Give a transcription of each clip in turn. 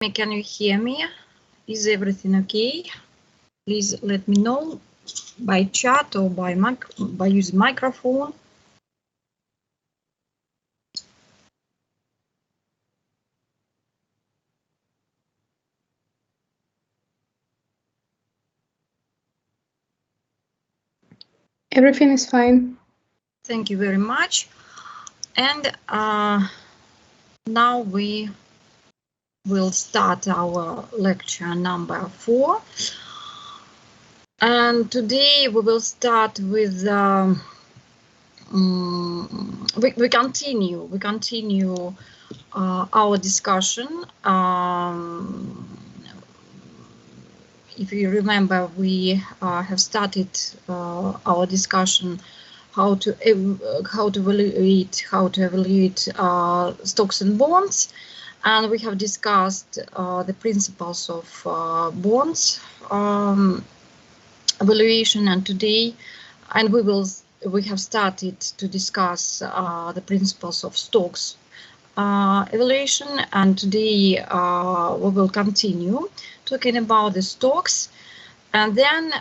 Can you hear me? Is everything okay? Please let me know by chat or by using microphone. Everything is fine. Thank you very much. And now we will start our lecture number 4. And today we will start with we continue our discussion. If you remember, we have started our discussion how to evaluate stocks and bonds, and we have discussed the principles of bonds evaluation, and today, and we have started to discuss the principles of stocks evaluation, and today we will continue talking about the stocks, and then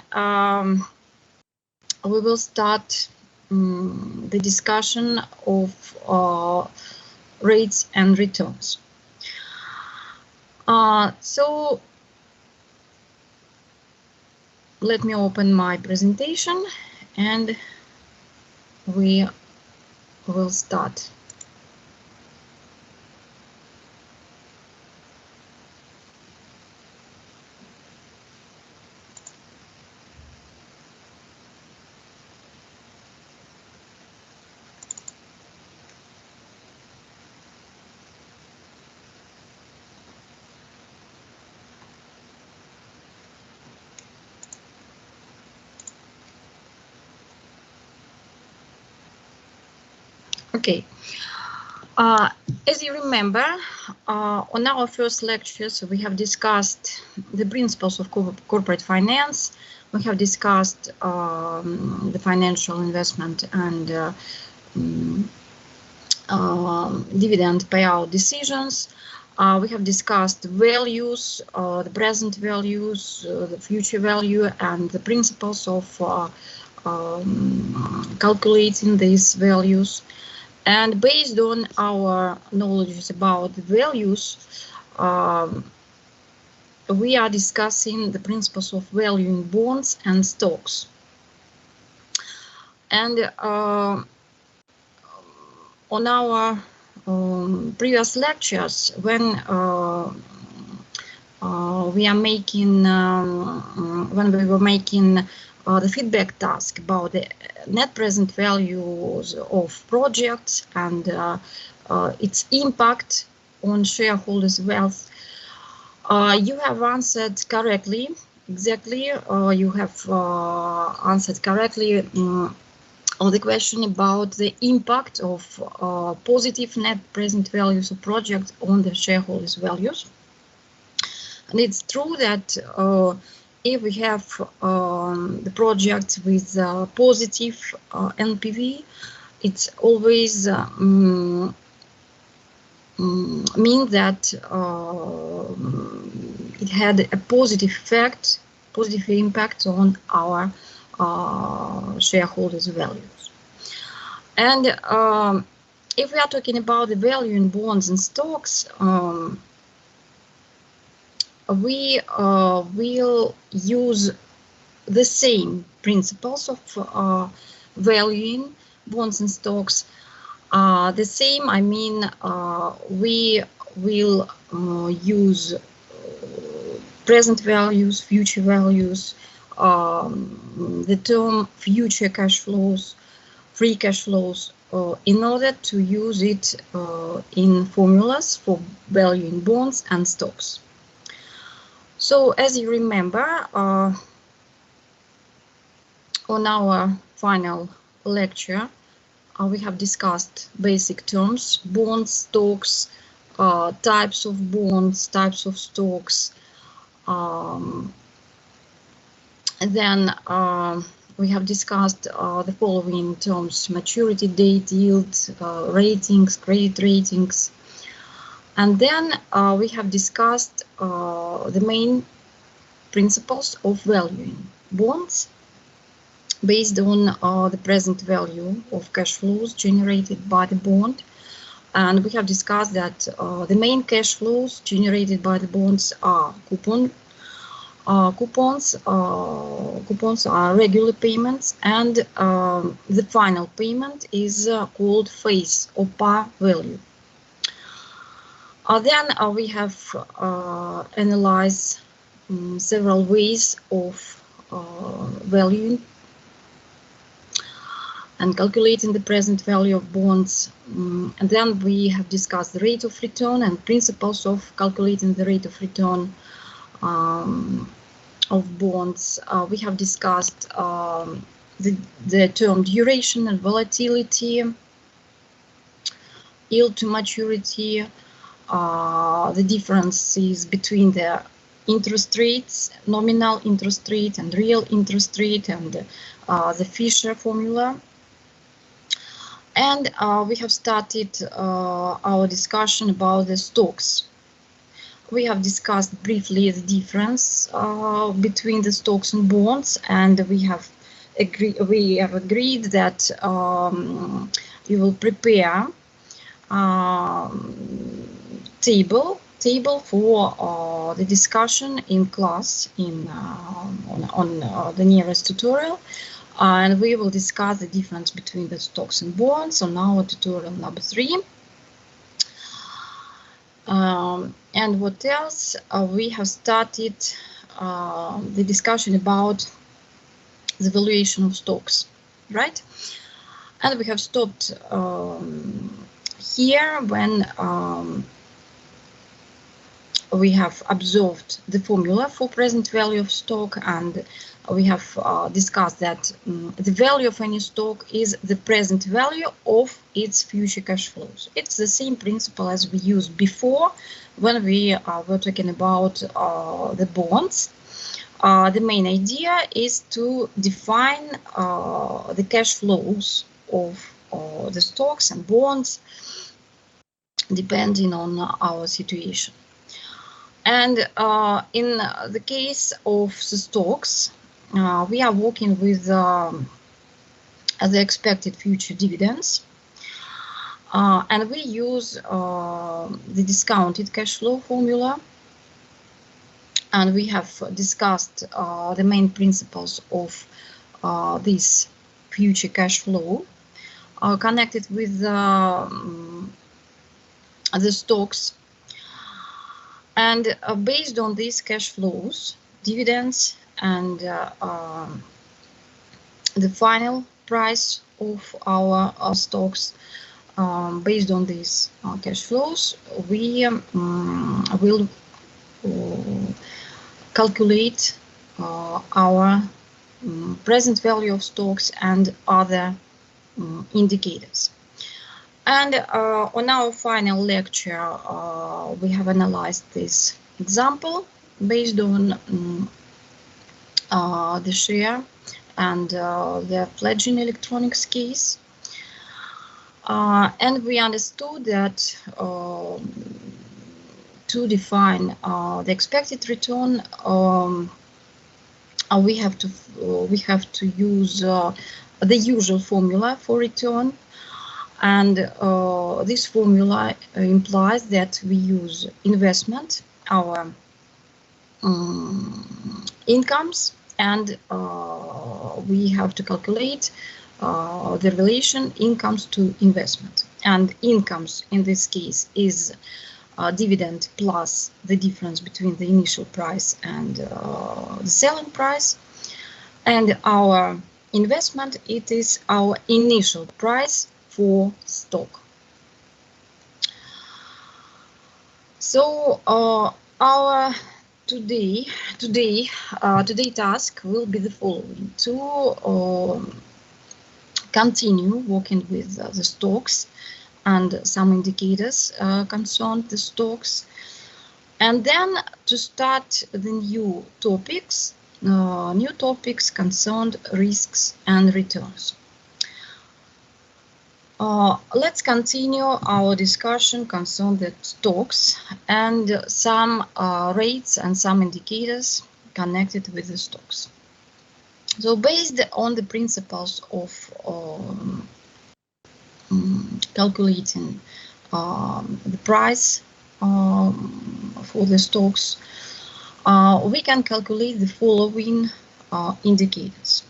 we will start the discussion of rates and returns. So let me open my presentation and we will start. Okay, as you remember, on our first lectures, we have discussed the principles of corporate finance. We have discussed the financial investment and dividend payout decisions. We have discussed values, the present values, the future value, and the principles of calculating these values. And based on our knowledge about the values, we are discussing the principles of valuing bonds and stocks. And on our previous lectures, when we were making the feedback task about the net present values of projects and its impact on shareholders' wealth, you have answered correctly. Exactly, you have answered correctly on the question about the impact of positive net present values of projects on the shareholders' values. And it's true that if we have the project with positive NPV, it's always mean that it had a positive effect, positive impact on our shareholders' values. And if we are talking about the value in bonds and stocks, we will use the same principles of valuing bonds and stocks. The same, I mean, we will use present values, future values, the term future cash flows, free cash flows, in order to use it in formulas for valuing bonds and stocks. So, as you remember, on our final lecture, we have discussed basic terms: bonds, stocks, types of bonds, types of stocks. And then we have discussed the following terms: maturity date, yield, ratings, credit ratings. And then we have discussed the main principles of valuing bonds based on the present value of cash flows generated by the bond. And we have discussed that the main cash flows generated by the bonds are coupons are regular payments, and the final payment is called face or par value. Then we have analyzed several ways of valuing and calculating the present value of bonds. And then we have discussed the rate of return and principles of calculating the rate of return of bonds. We have discussed the term duration and volatility, yield to maturity, the differences between the interest rates, nominal interest rate and real interest rate, and the Fisher formula. And we have started our discussion about the stocks. We have discussed briefly the difference between the stocks and bonds, and we have agreed that you will prepare table for the discussion in class on the nearest tutorial, and we will discuss the difference between the stocks and bonds on our tutorial number 3. And what else? We have started the discussion about the valuation of stocks, right? And we have stopped here when we have observed the formula for present value of stock, and we have discussed that the value of any stock is the present value of its future cash flows. It's the same principle as we used before when we were talking about the bonds. The main idea is to define the cash flows of the stocks and bonds depending on our situation. And in the case of the stocks, we are working with the expected future dividends, and we use the discounted cash flow formula, and we have discussed the main principles of this future cash flow connected with the stocks. And based on these cash flows, dividends, and the final price of our stocks, based on these cash flows, we will calculate our present value of stocks and other indicators. And on our final lecture, we have analyzed this example based on the share and the pledging electronics case. And we understood that to define the expected return, we have to use the usual formula for return. And this formula implies that we use investment, our incomes, and we have to calculate the relation incomes to investment. And incomes in this case is dividend plus the difference between the initial price and the selling price. And our investment, it is our initial price for stock. So our today task will be the following: to continue working with the stocks and some indicators concerned the stocks, and then to start the new topics concerned risks and returns. Let's continue our discussion concerning the stocks and some rates and some indicators connected with the stocks. So based on the principles of calculating the price for the stocks, we can calculate the following indicators.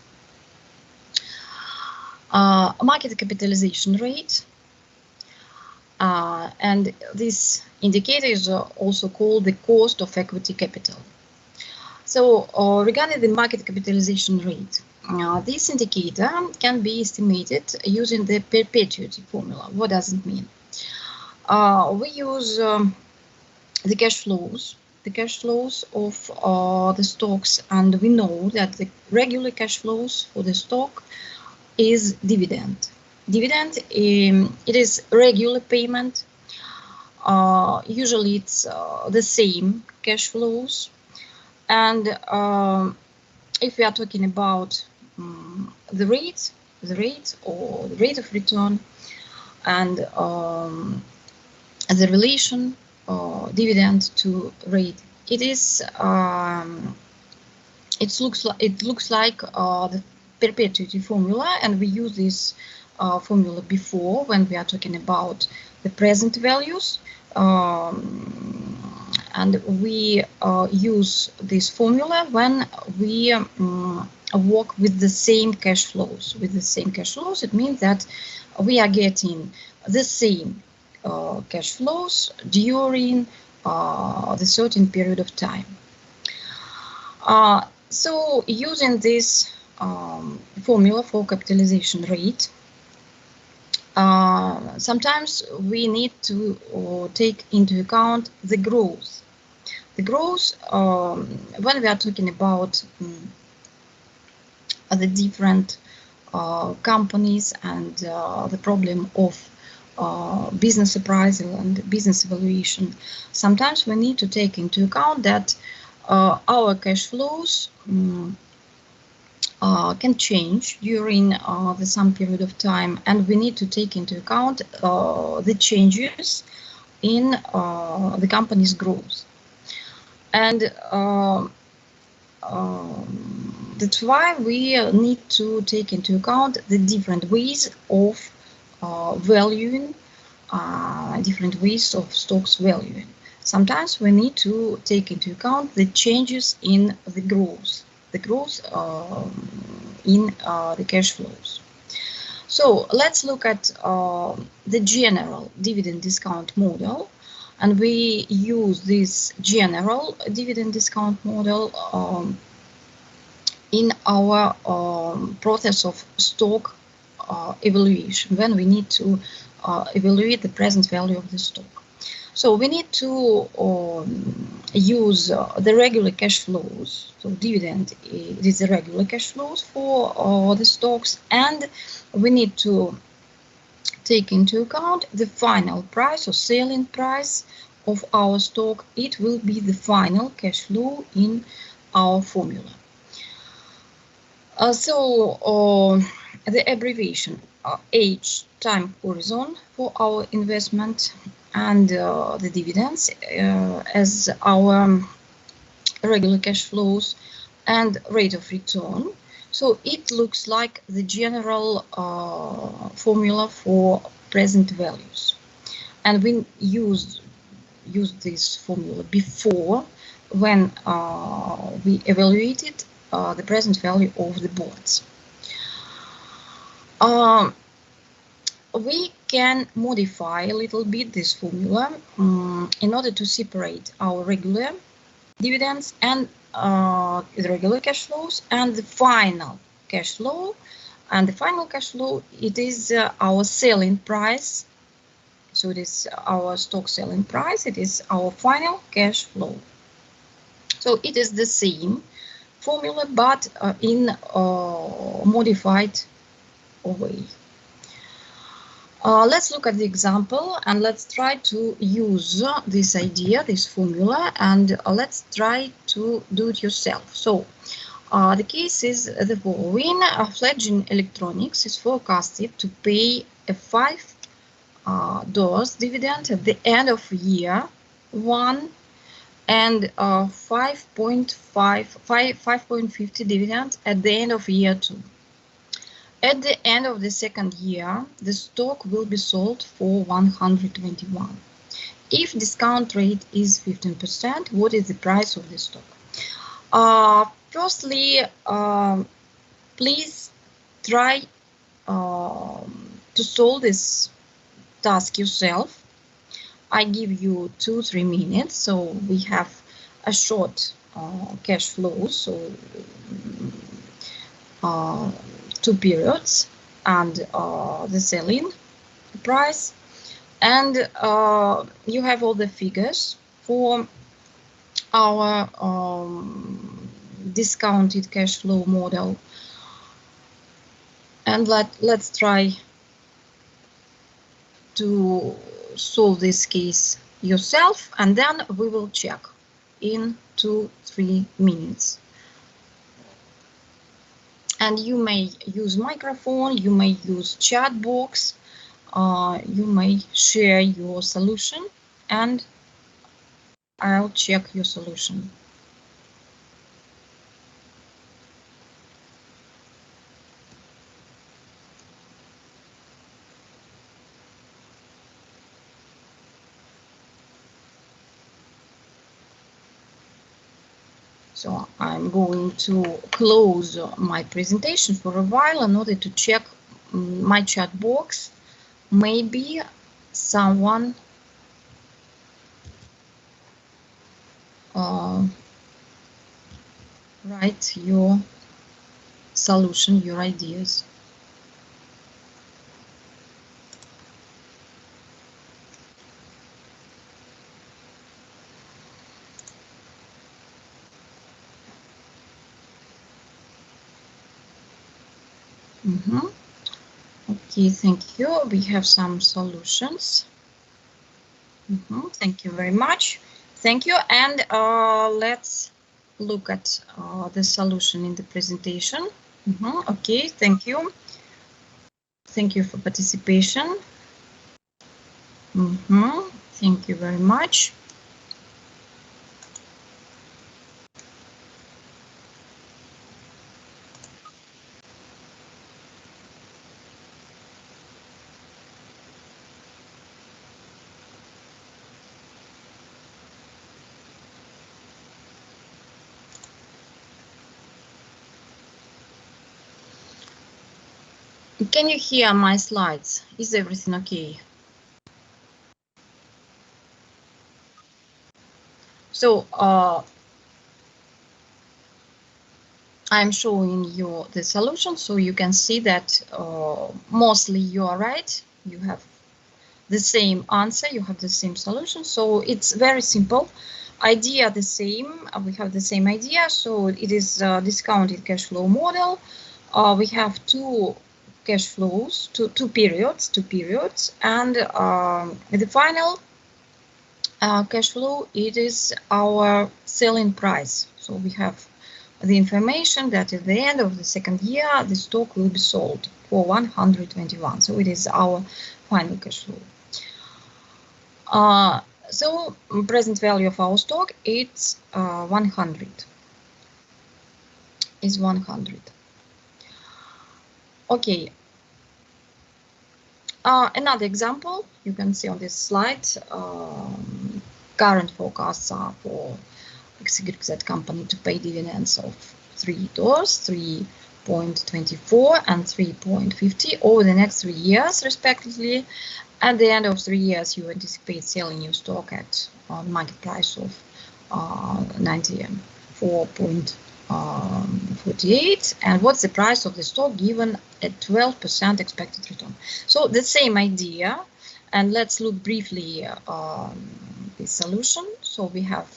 Market capitalization rate, and this indicator is also called the cost of equity capital. So regarding the market capitalization rate, this indicator can be estimated using the perpetuity formula. What does it mean? We use the cash flows of the stocks, and we know that the regular cash flows for the stock is dividend. Dividend, it is regular payment. Usually it's the same cash flows. And if we are talking about the rate or the rate of return, and the relation dividend to rate, it is it looks like the perpetuity formula, and we use this formula before when we are talking about the present values, and we use this formula when we work with the same cash flows. With the same cash flows, it means that we are getting the same cash flows during the certain period of time. So using this formula for capitalization rate, sometimes we need to take into account the growth. The growth, when we are talking about the different companies and the problem of business appraisal and business evaluation, sometimes we need to take into account that our cash flows can change during some period of time, and we need to take into account the changes in the company's growth. And that's why we need to take into account the different ways of valuing, different ways of stocks valuing. Sometimes we need to take into account the changes in the growth in the cash flows. So let's look at the general dividend discount model, and we use this general dividend discount model in our process of stock evaluation, when we need to evaluate the present value of the stock. So we need to use the regular cash flows. So dividend is the regular cash flows for the stocks, and we need to take into account the final price or selling price of our stock. It will be the final cash flow in our formula. The abbreviation H, time horizon for our investment, and the dividends as our regular cash flows, and rate of return. So it looks like the general formula for present values, and we used this formula before when we evaluated the present value of the bonds. We can modify a little bit this formula in order to separate our regular dividends and the regular cash flows and the final cash flow. And the final cash flow, it is our selling price. So it is our stock selling price. It is our final cash flow. So it is the same formula, but in modified way. Let's look at the example, and let's try to use this idea, this formula, and let's try to do it yourself. So The case is the following. Fledgling Electronics is forecasted to pay a $5 dividend at the end of year 1 and 5.50 dividend at the end of year 2. At the end of the second year, the stock will be sold for 121. If discount rate is 15%, what is the price of the stock? Firstly, please try to solve this task yourself. I give you 2-3 minutes, so we have a short cash flow, so 2 periods and the selling price, and you have all the figures for our discounted cash flow model. And let's try to solve this case yourself, and then we will check in 2-3 minutes. And you may use microphone, you may use chat box, you may share your solution, and I'll check your solution. So I'm going to close my presentation for a while in order to check my chat box. Maybe someone write your solution, your ideas. Okay, thank you. We have some solutions. Thank you very much. Thank you. And let's look at the solution in the presentation. Okay, thank you. Thank you for participation. Thank you very much. Can you hear my slides? Is everything okay? So I'm showing you the solution, so you can see that mostly you are right. You have the same answer, you have the same solution, so it's very simple. Idea the same, we have the same idea, so it is a discounted cash flow model. We have two cash flows, two periods, and the final cash flow, it is our selling price. So we have the information that at the end of the second year, the stock will be sold for 121. So it is our final cash flow. So present value of our stock, it's 100. Is 100. Okay. Another example you can see on this slide. Current forecasts are for XYZ company to pay dividends of $3, 3.24 and 3.50 over the next 3 years, respectively. At the end of 3 years, you anticipate selling your stock at market price of 94.48. And what's the price of the stock given at 12% expected return? So the same idea, and let's look briefly at the solution. So we have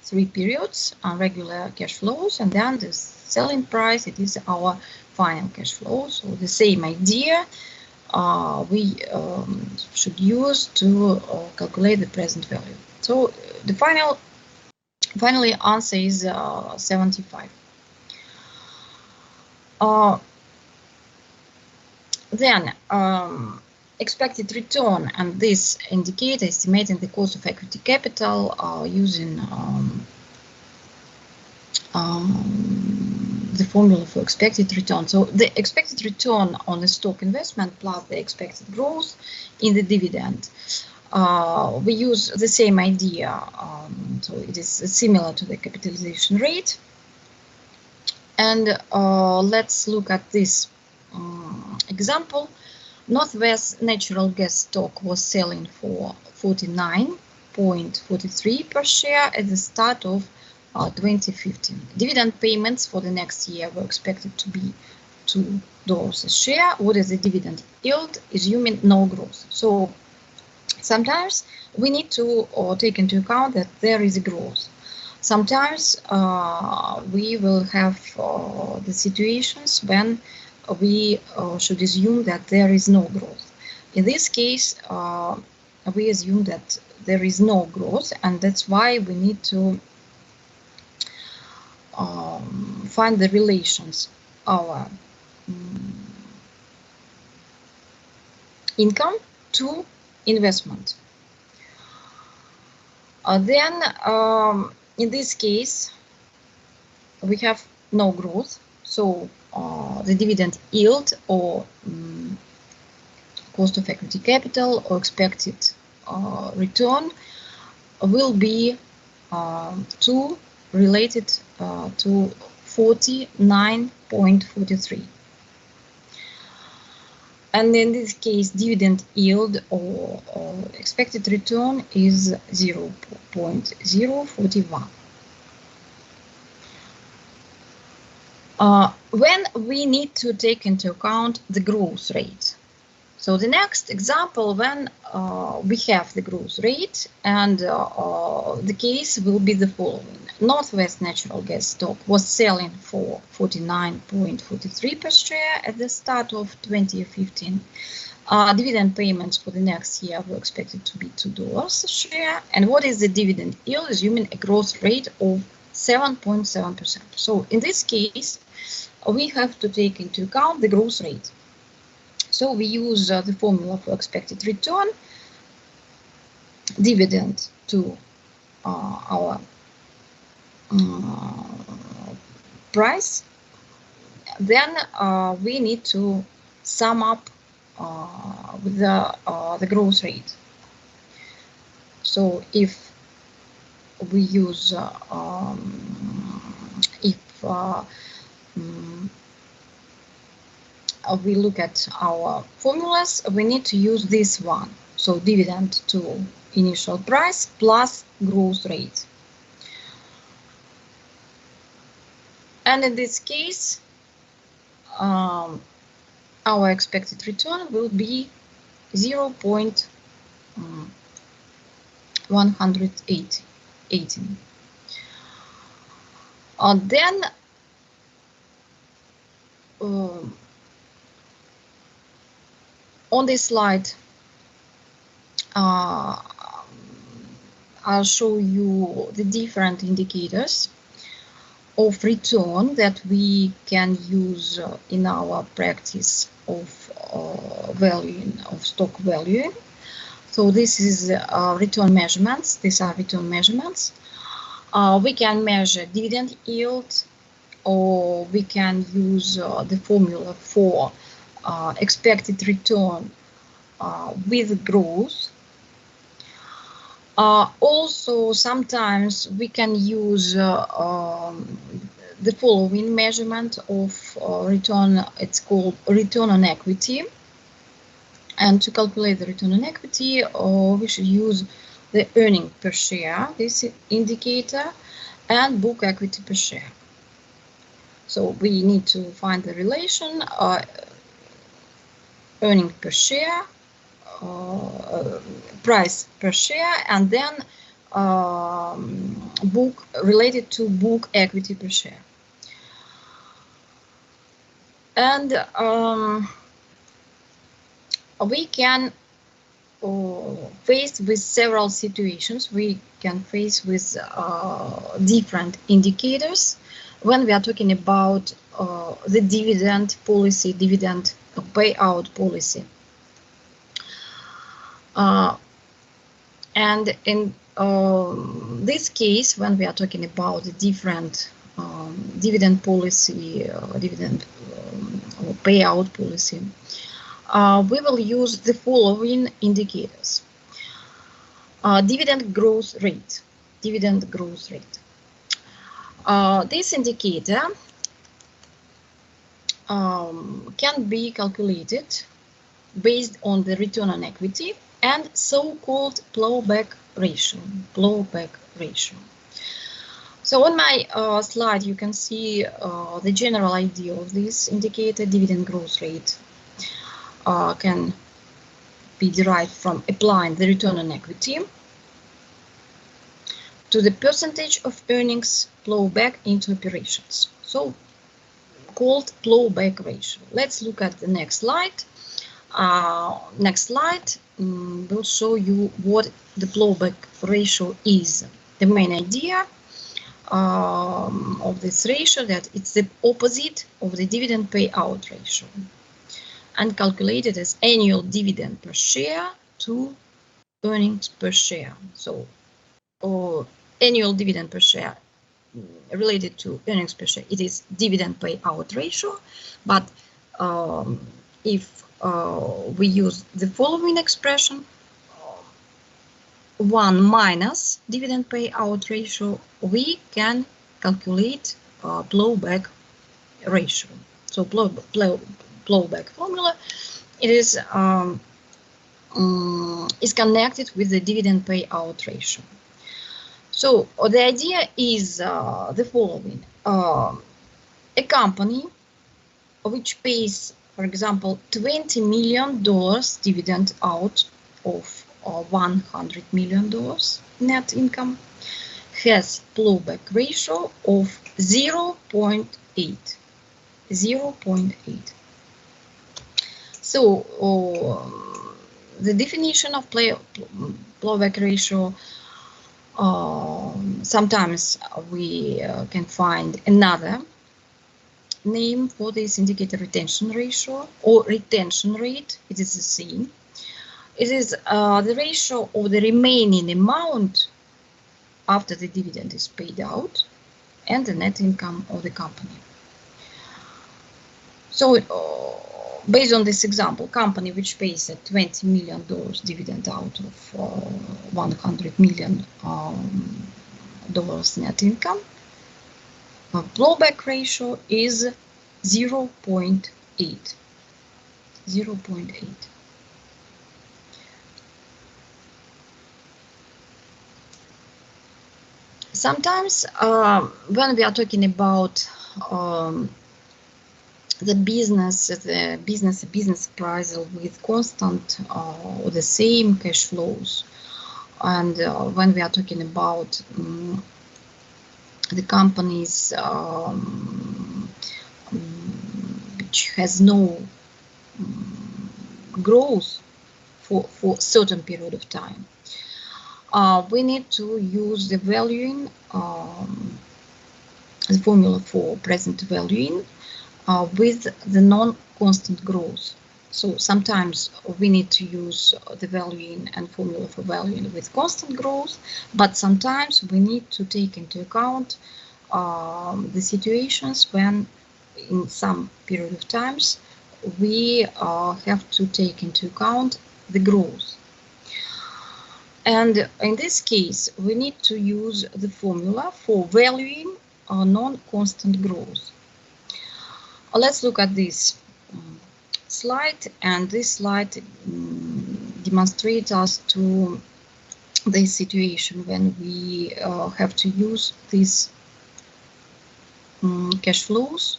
3 periods on regular cash flows, and then the selling price, it is our final cash flow. So the same idea we should use to calculate the present value. So the finally answer is 75. Then expected return, and this indicator estimating the cost of equity capital using the formula for expected return. So the expected return on the stock investment plus the expected growth in the dividend. We use the same idea, so it is similar to the capitalization rate. And let's look at this example. Northwest Natural Gas stock was selling for 49.43 per share at the start of 2015. Dividend payments for the next year were expected to be $2 a share. What is the dividend yield, assuming no growth? So sometimes we need to take into account that there is a growth. Sometimes we will have the situations when we should assume that there is no growth. In this case, we assume that there is no growth, and that's why we need to find the relations. Our income to investment. Then, in this case, we have no growth, so the dividend yield or cost of equity capital or expected return will be 2 related to 49.43. And in this case, dividend yield or expected return is 0.041. When we need to take into account the growth rate. So the next example, when we have the growth rate, and the case will be the following. Northwest Natural Gas stock was selling for 49.43 per share at the start of 2015. Dividend payments for the next year were expected to be $2 a share. And what is the dividend yield, assuming a growth rate of 7.7%? So in this case, we have to take into account the growth rate. So we use the formula for expected return, dividend to our price. Then we need to sum up with the growth rate. So if we use we look at our formulas, we need to use this one. So dividend to initial price plus growth rate. And in this case, our expected return will be 0.118. Then on this slide, I'll show you the different indicators of return that we can use in our practice of valuing, of stock valuing. So this is return measurements. These are return measurements. We can measure dividend yield, or we can use the formula for expected return with growth. Also, sometimes we can use the following measurement of return. It's called return on equity. And to calculate the return on equity, we should use the earning per share, this indicator, and book equity per share. So we need to find the relation earning per share, price per share, and then book related to book equity per share. And we can face with several situations. We can face with different indicators. when we are talking about the dividend policy, dividend payout policy. And in this case, when we are talking about the different dividend policy, dividend or payout policy, we will use the following indicators. Dividend growth rate. Dividend growth rate. This indicator can be calculated based on the return on equity and so-called plowback ratio. Plowback ratio. So on my slide, you can see the general idea of this indicator. Dividend growth rate can be derived from applying the return on equity to the percentage of earnings plowback into operations, so called plowback ratio. Let's look at the next slide. Next slide will show you what the plowback ratio is. The main idea of this ratio that it's the opposite of the dividend payout ratio and calculated as annual dividend per share to earnings per share. So annual dividend per share related to earnings per share, it is dividend payout ratio. But if we use the following expression, 1 minus dividend payout ratio, we can calculate plowback ratio. So plowback formula, it is connected with the dividend payout ratio. So the idea is the following. A company which pays, for example, $20 million dividend out of $100 million net income has plowback ratio of 0.8. 0.8. So the definition of plowback ratio, sometimes we can find another name for this indicator, retention ratio or retention rate. It is the same. It is the ratio of the remaining amount after the dividend is paid out and the net income of the company. So based on this example, company which pays a $20 million dividend out of $100 million net income, plowback ratio is 0.8. 0.8. Sometimes when we are talking about the business appraisal with constant or the same cash flows, and when we are talking about the companies which has no growth for certain period of time, we need to use the valuing, the formula for present valuing with the non-constant growth. So sometimes we need to use the valuing and formula for valuing with constant growth, but sometimes we need to take into account the situations when in some period of times we have to take into account the growth. And in this case, we need to use the formula for valuing non-constant growth. Let's look at this slide, and this slide demonstrates us to the situation when we have to use these cash flows,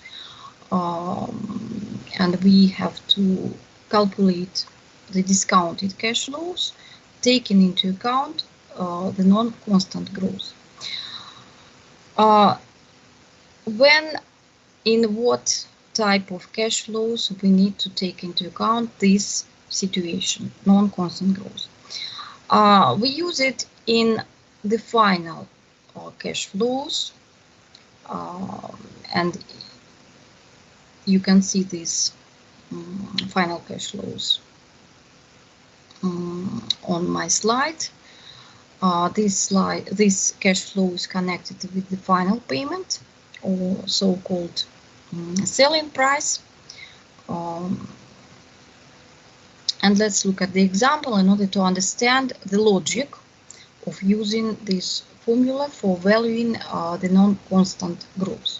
and we have to calculate the discounted cash flows, taking into account the non-constant growth. When in what type of cash flows we need to take into account this situation, non-constant growth? We use it in the final cash flows and you can see these final cash flows on my slide. This cash flow is connected with the final payment, or so-called selling price. And let's look at the example in order to understand the logic of using this formula for valuing the non-constant growth.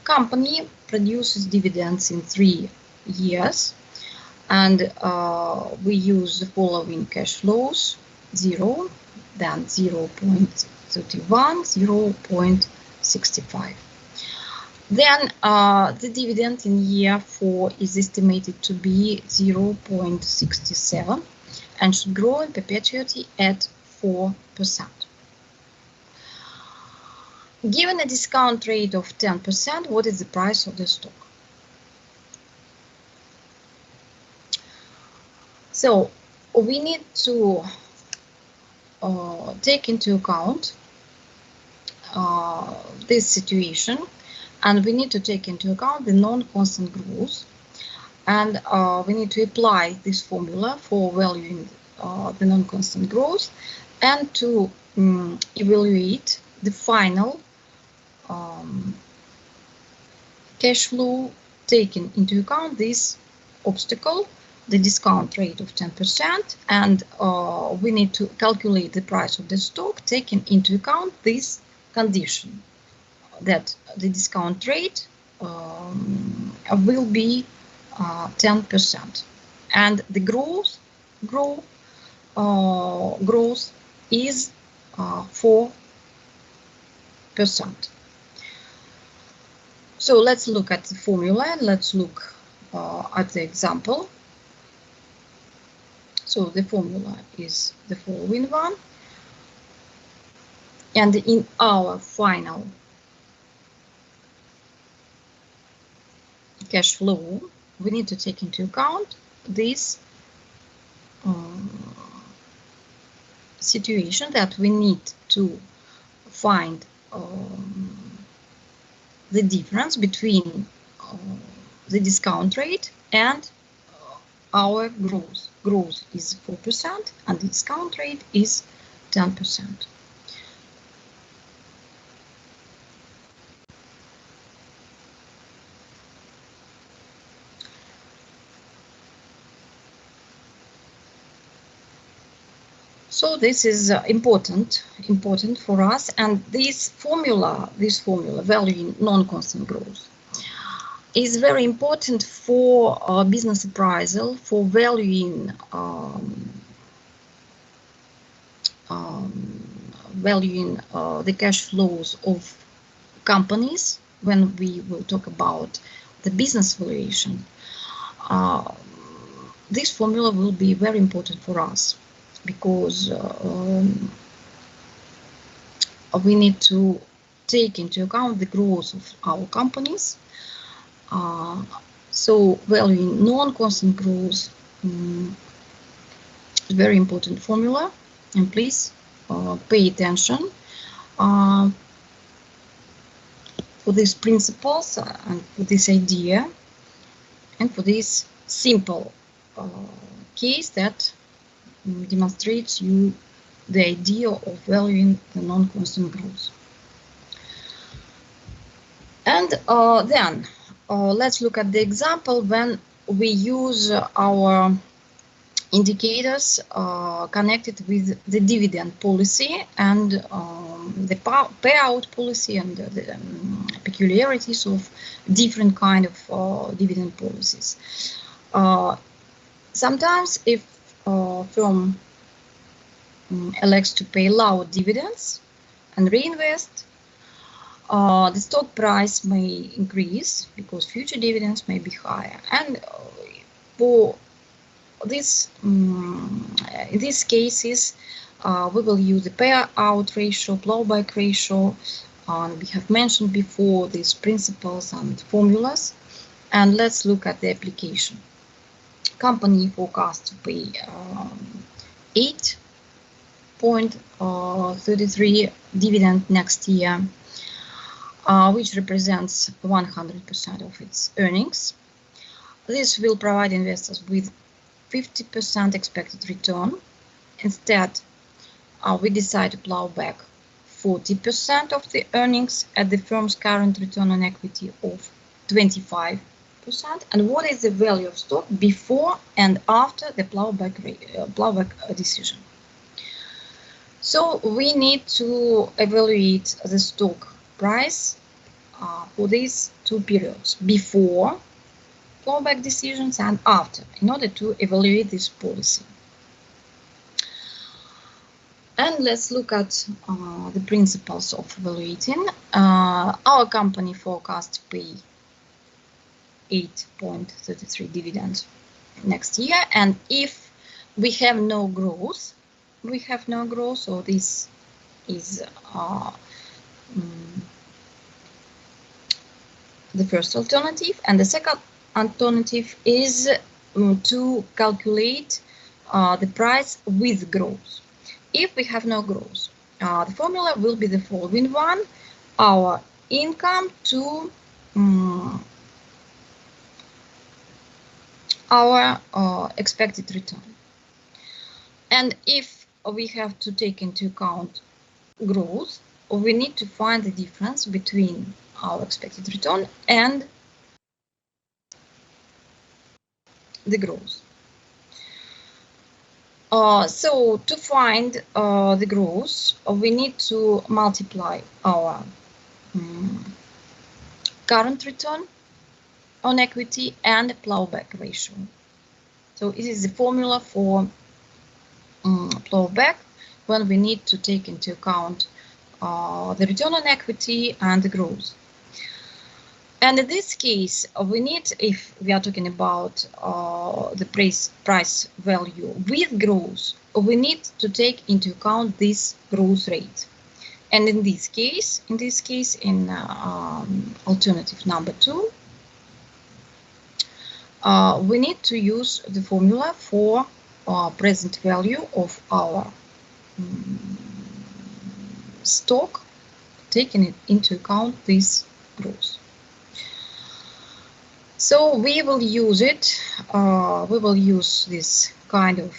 Company produces dividends in 3 years, and we use the following cash flows: 0, then 0.31, 0.65. Then the dividend in year 4 is estimated to be 0.67 and should grow in perpetuity at 4%. Given a discount rate of 10%, what is the price of the stock? So we need to take into account this situation, and we need to take into account the non-constant growth, and we need to apply this formula for valuing the non-constant growth, and to evaluate the final cash flow, taking into account this obstacle, the discount rate of 10%, and we need to calculate the price of the stock, taking into account this condition, that the discount rate will be 10%, and the growth is 4%. So let's look at the formula, and let's look at the example. So the formula is the following one, and in our final cash flow, we need to take into account this situation, that we need to find the difference between the discount rate and our growth. Growth is 4% and the discount rate is 10%. So this is important for us, and this formula valuing non-constant growth is very important for business appraisal, for valuing the cash flows of companies when we will talk about the business valuation. This formula will be very important for us, because we need to take into account the growth of our companies. So valuing non-constant growth is a very important formula, and please pay attention for these principles and for this idea, and for this simple case that demonstrates you the idea of valuing the non-constant growth. And then let's look at the example when we use our indicators connected with the dividend policy and the payout policy, and the peculiarities of different kind of dividend policies. Sometimes if firm elects to pay lower dividends and reinvest, the stock price may increase because future dividends may be higher. And for this, in these cases, we will use the payout ratio, plowback ratio. We have mentioned before these principles and formulas. And let's look at the application. Company forecast to pay 8.33 dividend next year. which represents 100% of its earnings. This will provide investors with 50% expected return. Instead, we decide to plow back 40% of the earnings at the firm's current return on equity of 25%. And what is the value of stock before and after the plowback decision? So we need to evaluate the stock price for these two periods, before plowback decisions and after, in order to evaluate this policy. And let's look at the principles of evaluating. Our company forecasts pay 8.33 dividends next year, and if we have no growth, so this is the first alternative, and the second alternative is to calculate the price with growth. If we have no growth, the formula will be the following one: our income to our expected return. And if we have to take into account growth, we need to find the difference between our expected return and the growth. So to find the growth, we need to multiply our current return on equity and plowback ratio. So it is the formula for plowback, when we need to take into account the return on equity and the growth. And in this case, we need, if we are talking about the price value with growth, we need to take into account this growth rate. And in this case, in alternative number 2, we need to use the formula for present value of our stock, taking into account this growth. So we will use it. We will use this kind of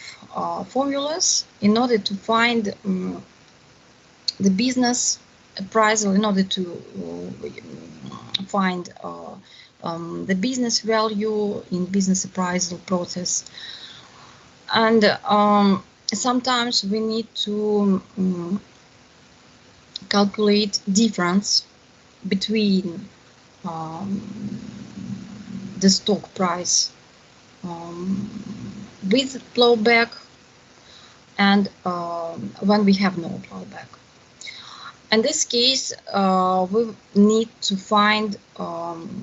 formulas in order to find the business appraisal, in order to find the business value in business appraisal process. And sometimes we need to calculate difference between the stock price with plowback and when we have no plowback. In this case, we need to find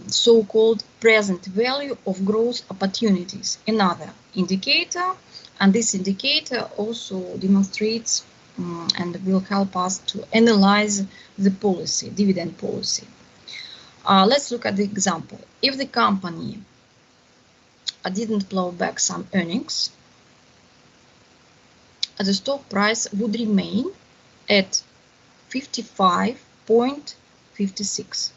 so-called present value of growth opportunities, another indicator, and this indicator also demonstrates and will help us to analyze the policy, dividend policy. Let's look at the example. If the company didn't plow back some earnings, the stock price would remain at 55.56.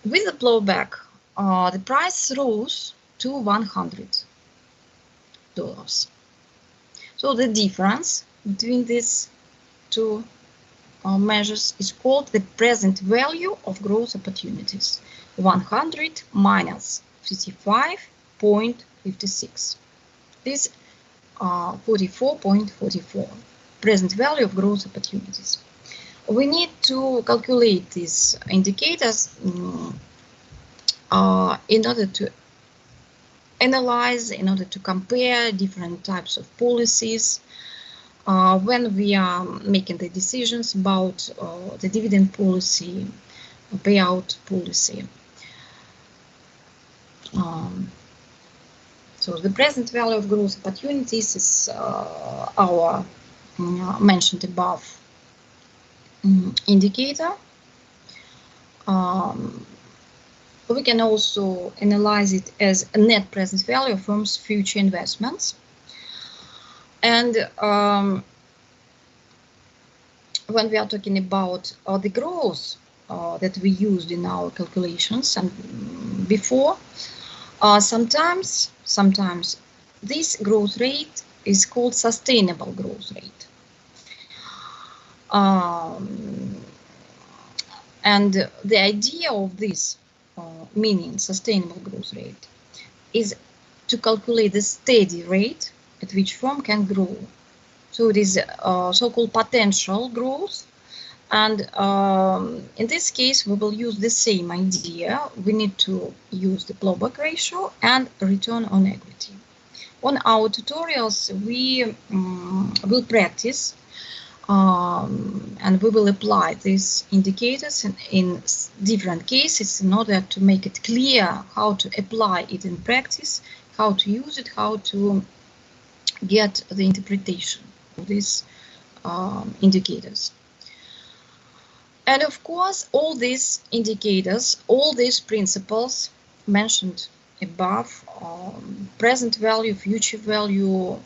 With the plowback, the price rose to $100. So the difference between these two measures is called the present value of growth opportunities. 100 minus 55.56. This 44.44. Present value of growth opportunities. We need to calculate these indicators in order to analyze, in order to compare different types of policies when we are making the decisions about the dividend policy, payout policy. So the present value of growth opportunities is our mentioned above indicator. We can also analyze it as a net present value of firm's future investments. And when we are talking about the growth that we used in our calculations and before, sometimes this growth rate is called sustainable growth rate. And the idea of this meaning sustainable growth rate is to calculate the steady rate at which firm can grow. So it is so-called potential growth. And in this case, we will use the same idea. We need to use the clawback ratio and return on equity. On our tutorials, we will practice and we will apply these indicators in different cases in order to make it clear how to apply it in practice, how to use it, how to get the interpretation of these indicators. And of course, all these indicators, all these principles mentioned above, present value, future value,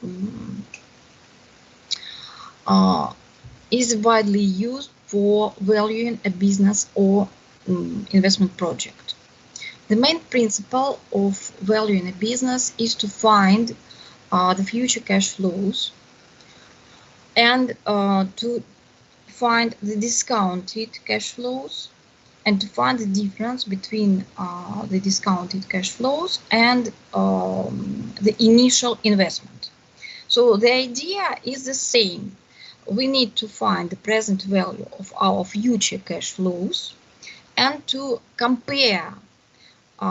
is widely used for valuing a business or investment project. The main principle of valuing a business is to find the future cash flows and to find the discounted cash flows and to find the difference between the discounted cash flows and the initial investment. So the idea is the same. We need to find the present value of our future cash flows and to compare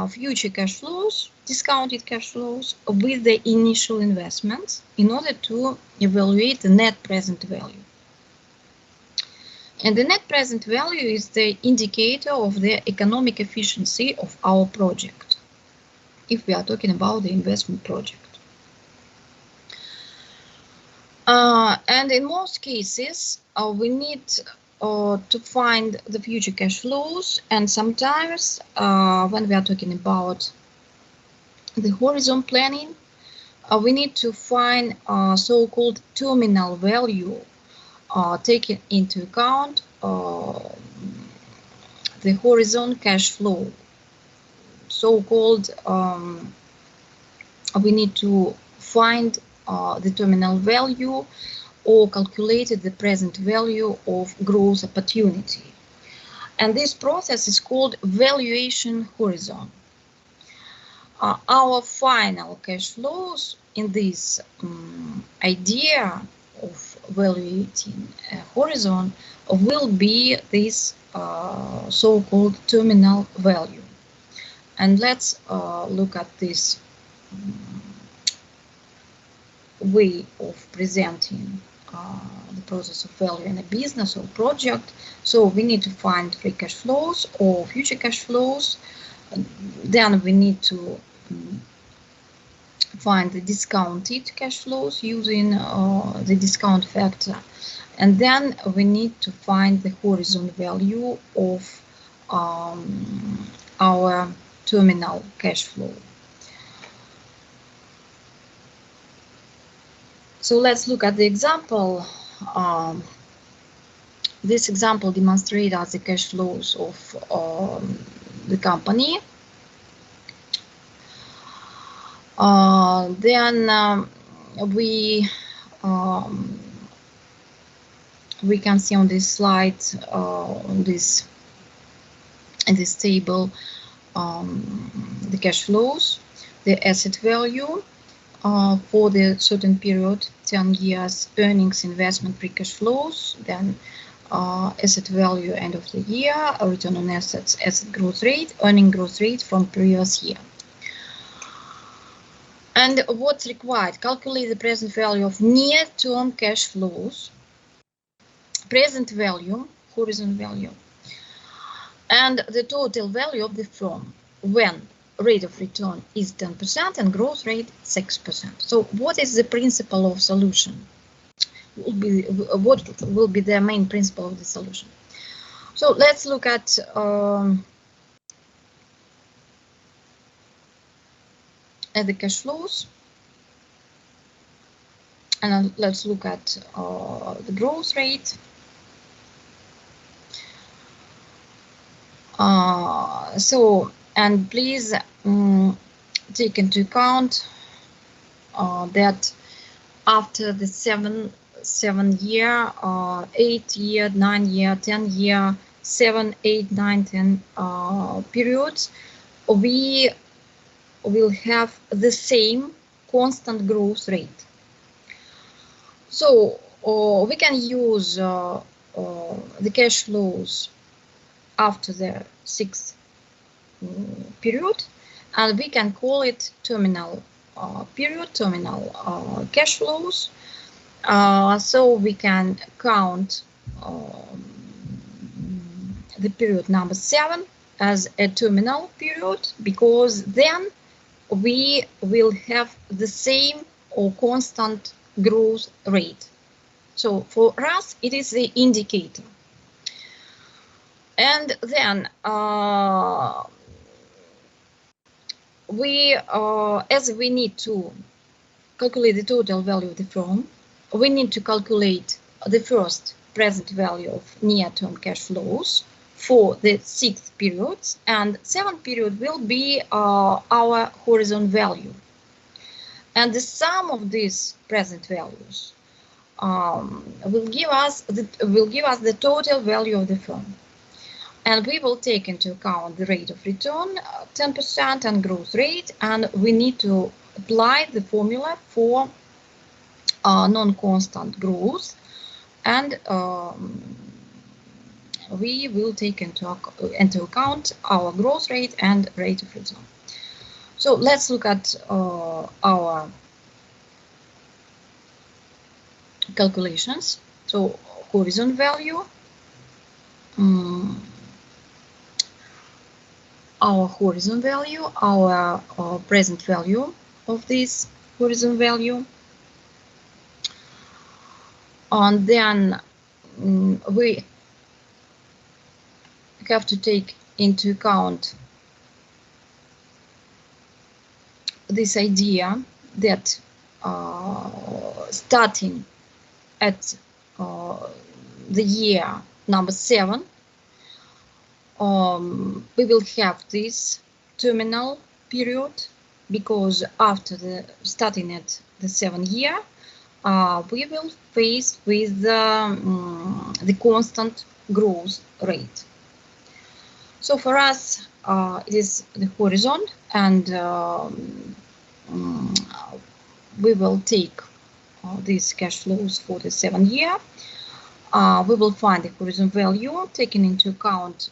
future cash flows, discounted cash flows, with the initial investments in order to evaluate the net present value. And the net present value is the indicator of the economic efficiency of our project, if we are talking about the investment project. And in most cases, we need to find the future cash flows, and sometimes when we are talking about the horizon planning, we need to find so-called terminal value, taking into account the horizon cash flow. So-called, we need to find the terminal value or calculated the present value of growth opportunity. And this process is called valuation horizon. Our final cash flows in this idea of evaluating a horizon will be this so-called terminal value. And let's look at this way of presenting the process of valuing a business or project. So we need to find free cash flows or future cash flows. Then we need to find the discounted cash flows using the discount factor. And then we need to find the horizon value of our terminal cash flow. So let's look at the example. This example demonstrates the cash flows of the company. Then we can see on this slide, in this table, the cash flows, the asset value for the certain period, 10 years, earnings, investment, free cash flows, then asset value end of the year, return on assets, asset growth rate, earning growth rate from previous year. And what's required? Calculate the present value of near-term cash flows, present value, horizon value, and the total value of the firm when rate of return is 10% and growth rate 6%. So what is the principle of solution? What will be the main principle of the solution? So let's look at the cash flows, and let's look at the growth rate. So, and please take into account that after the 7 year, 8 year, 9 year, 10 year, 7, 8, 9, 10 periods, we will have the same constant growth rate. So we can use the cash flows after the 6th period, and we can call it terminal period, terminal cash flows. So we can count the period number 7 as a terminal period, because then we will have the same or constant growth rate. So for us, it is the indicator. And then as we need to calculate the total value of the firm, we need to calculate the first present value of near-term cash flows for the 6th period, and 7th period will be our horizon value. And the sum of these present values will give us the total value of the firm. And we will take into account the rate of return, 10%, and growth rate, and we need to apply the formula for non-constant growth, and we will take into account our growth rate and rate of return. So let's look at our calculations. So horizon value, our horizon value, our present value of this horizon value, and then we have to take into account this idea that starting at the year number 7, we will have this terminal period, because after starting at the 7th year, we will face with the constant growth rate. So for us, it is the horizon, and we will take these cash flows for the 7th year. We will find the horizon value, taking into account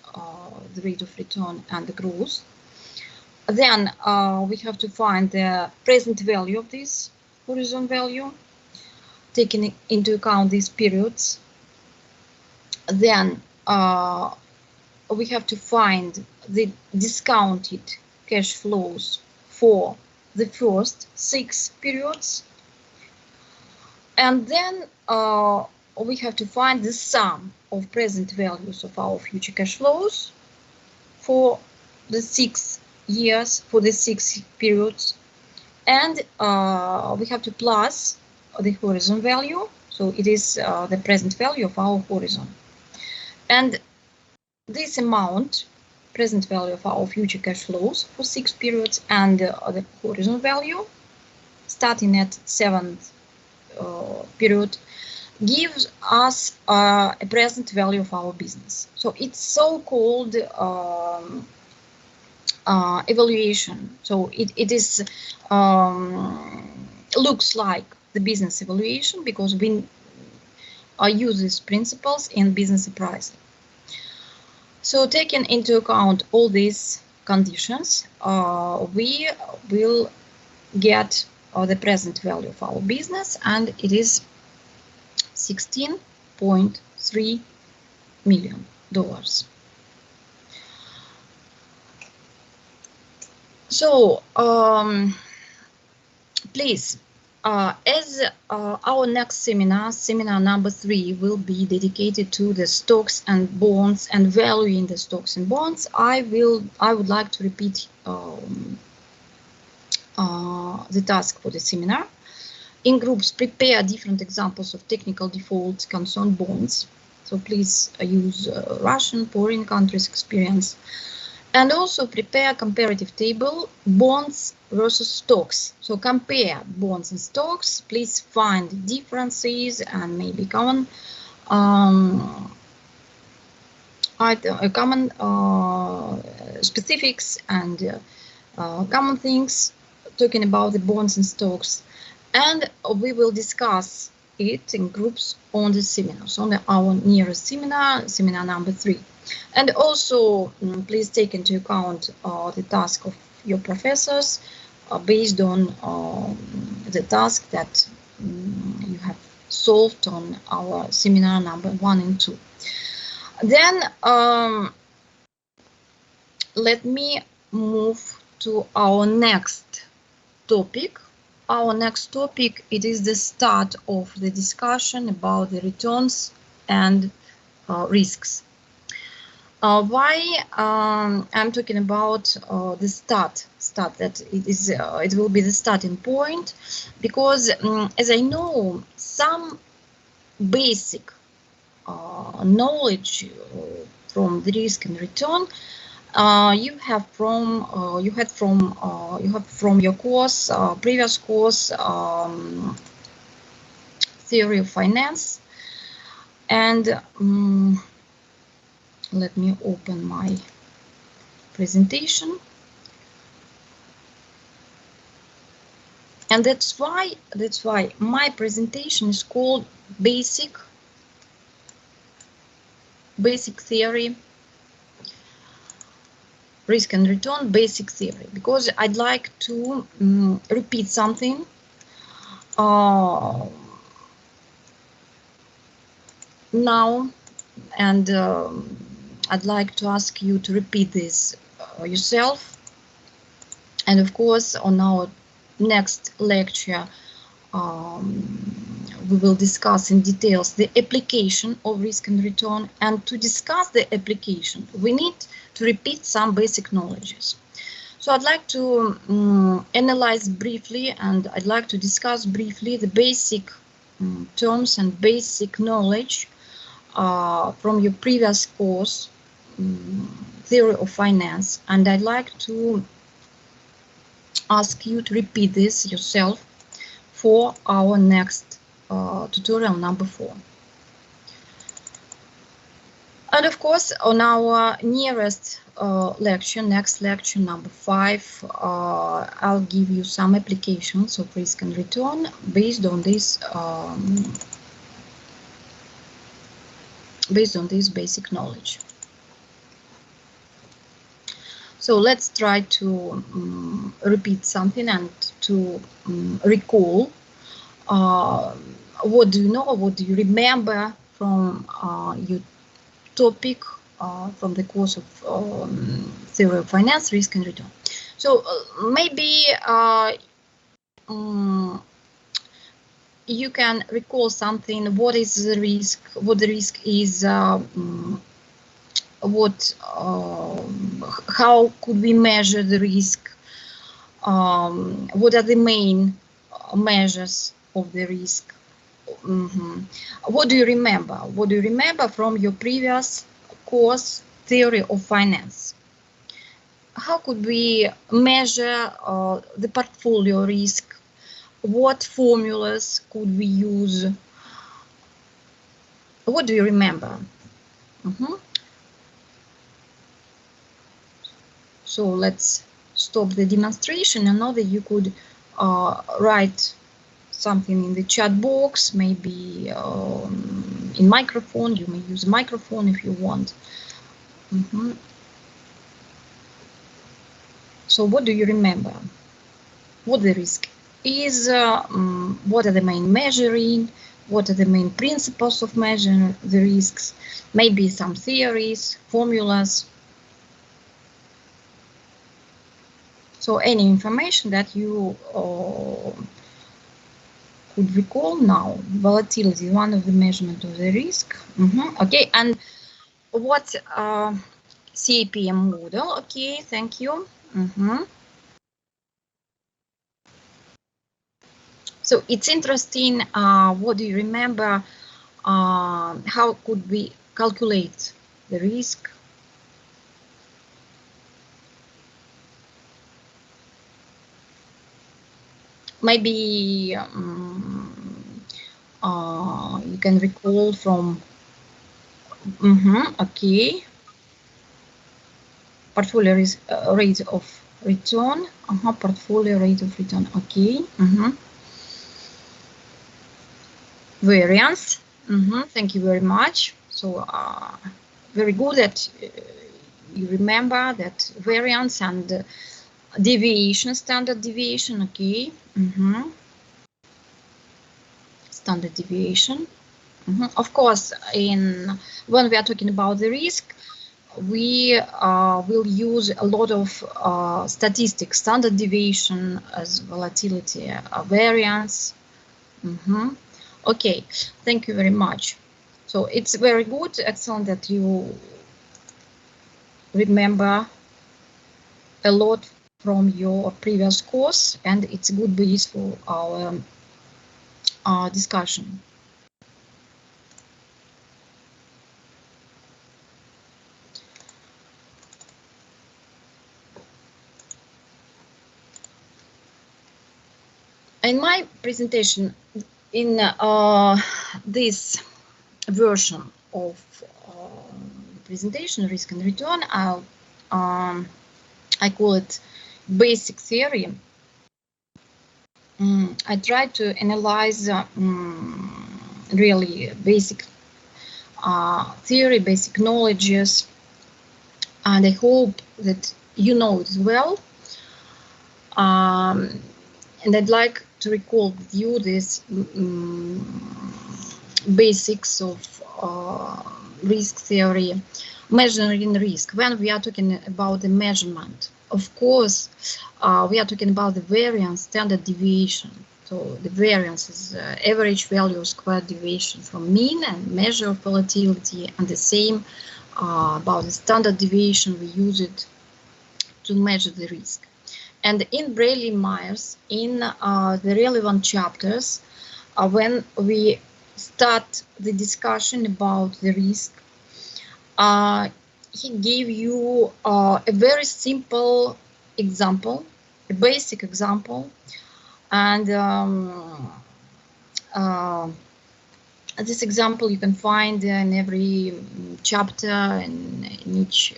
the rate of return and the growth. Then we have to find the present value of this horizon value, taking into account these periods. Then we have to find the discounted cash flows for the first 6 periods. And then we have to find the sum of present values of our future cash flows for the 6 years, for the 6 periods. And we have to plus the horizon value. So it is the present value of our horizon. And this amount, present value of our future cash flows for 6 periods, and the horizon value starting at 7th period, gives us a present value of our business. So it's so-called evaluation. So it is looks like the business evaluation, because we use these principles in business appraisal. So taking into account all these conditions, we will get the present value of our business, and it is $16.3 million. So please, as our next seminar number 3, will be dedicated to the stocks and bonds and valuing the stocks and bonds, I would like to repeat the task for the seminar. In groups, prepare different examples of technical defaults concern bonds. So please use Russian, foreign countries experience. And also prepare comparative table, bonds versus stocks. So compare bonds and stocks. Please find differences and maybe common common specifics and common things talking about the bonds and stocks. And we will discuss it in groups on the seminars, on our nearest seminar, seminar number 3. And also, please take into account the task of your professors based on the task that you have solved on our seminar number 1 and 2. Then let me move to our next topic. Our next topic, it is the start of the discussion about the returns and risks. Why I'm talking about the start that it will be the starting point, because as I know, some basic knowledge from the risk and return you have from your course, previous course, theory of finance. And let me open my presentation. And that's why my presentation is called basic theory, risk and return, basic theory, because I'd like to repeat something now, and I'd like to ask you to repeat this yourself. And of course, on our next lecture, we will discuss in details the application of risk and return. And to discuss the application, we need to repeat some basic knowledges. So I'd like to analyze briefly, and I'd like to discuss briefly the basic terms and basic knowledge from your previous course, theory of finance. And I'd like to ask you to repeat this yourself for our next tutorial number 4. And of course, on our nearest lecture, next lecture number 5, I'll give you some applications of risk and return based on this basic knowledge. So let's try to repeat something and to recall what do you know, what do you remember from your topic from the course of theory of finance, risk and return. So maybe you can recall something. What is the risk? What the risk is? How could we measure the risk? What are the main measures of the risk? What do you remember? What do you remember from your previous course, theory of finance? How could we measure the portfolio risk? What formulas could we use? What do you remember? So let's stop the demonstration. I know that you could write something in the chat box, maybe in microphone. You may use a microphone if you want. So what do you remember? What the risk is? What are the main measuring? What are the main principles of measuring the risks? Maybe some theories, formulas. So any information that you could recall now. Volatility, one of the measurement of the risk. Okay, and what CAPM model? Okay, thank you. So it's interesting. What do you remember how could we calculate the risk? Maybe you can recall from okay, portfolio risk, rate of return, portfolio rate of return, okay, variance, thank you very much. So very good that you remember that variance and deviation, standard deviation, okay, standard deviation. Of course, when we are talking about the risk, we will use a lot of statistics, standard deviation as volatility, variance. Okay, thank you very much. So it's very good, excellent that you remember a lot from your previous course, and it's a good base for our discussion. In my presentation, in this version of presentation, risk and return, I call it basic theory. I try to analyze really basic theory, basic knowledges, and I hope that you know it well. And I'd like to recall with you this basics of risk theory, measuring risk. When we are talking about the measurement, of course, we are talking about the variance, standard deviation. So the variance is average value squared deviation from mean and measure of volatility, and the same about the standard deviation, we use it to measure the risk. And in Bradley-Myers, in the relevant chapters, when we start the discussion about the risk, he gave you a very simple example, a basic example, and this example you can find in every chapter and in each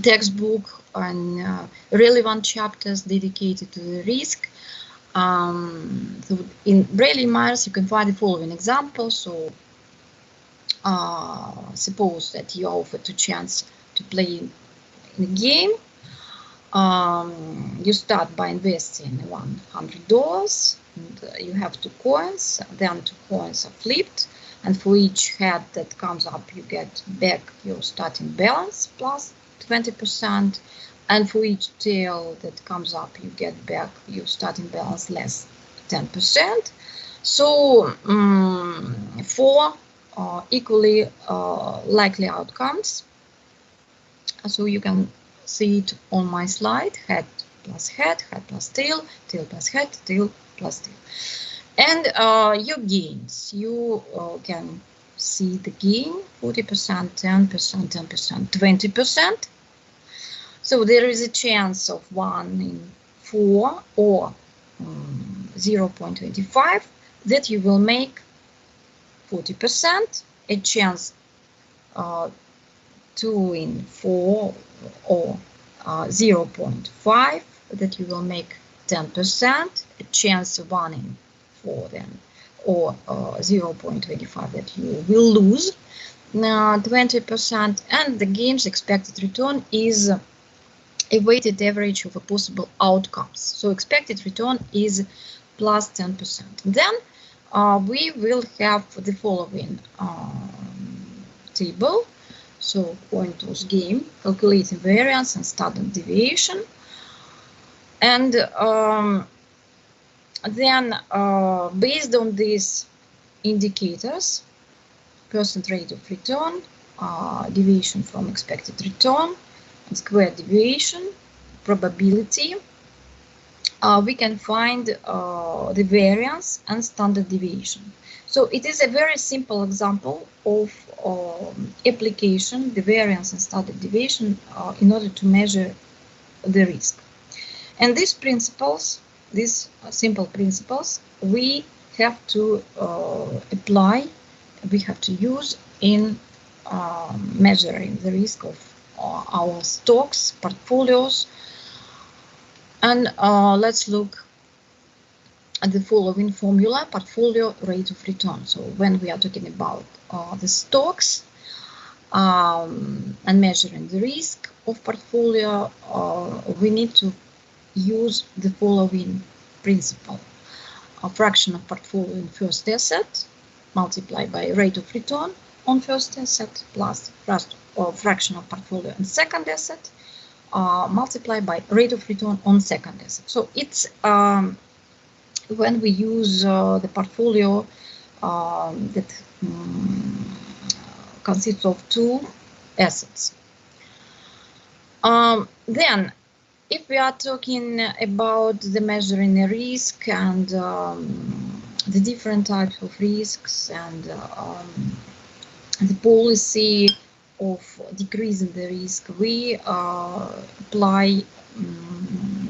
textbook and relevant chapters dedicated to the risk. So in Bradley-Myers you can find the following example. So suppose that you are offered a chance to play in a game. You start by investing $100 and you have 2 coins, then 2 coins are flipped, and for each head that comes up you get back your starting balance plus 20%, and for each tail that comes up you get back your starting balance less 10%. So 4 equally likely outcomes. So you can see it on my slide: head plus head, head plus tail, tail plus head, tail plus tail. And your gains, you can see the gain: 40%, 10%, 10%, 20%. So there is a chance of 1 in 4 or 0.25 that you will make 40%, a chance 2 in 4 or 0.5 that you will make 10%, a chance 1 in 4 then, or 0.25 that you will lose 20%, and the game's expected return is a weighted average of a possible outcomes. So expected return is plus 10%. Then we will have the following table. So coin toss game, calculating variance and standard deviation. And then based on these indicators, percent rate of return, deviation from expected return, and square deviation, probability, we can find the variance and standard deviation. So it is a very simple example of application, the variance and standard deviation in order to measure the risk. And these principles, these simple principles, we have to apply, we have to use in measuring the risk of our stocks, portfolios. And let's look at the following formula: portfolio rate of return. So when we are talking about the stocks and measuring the risk of portfolio, we need to use the following principle: a fraction of portfolio in first asset multiplied by rate of return on first asset plus fraction of portfolio in second asset multiplied by rate of return on second asset. So it's when we use the portfolio that consists of two assets. Then, if we are talking about the measuring the risk and the different types of risks and the policy of decreasing the risk, we apply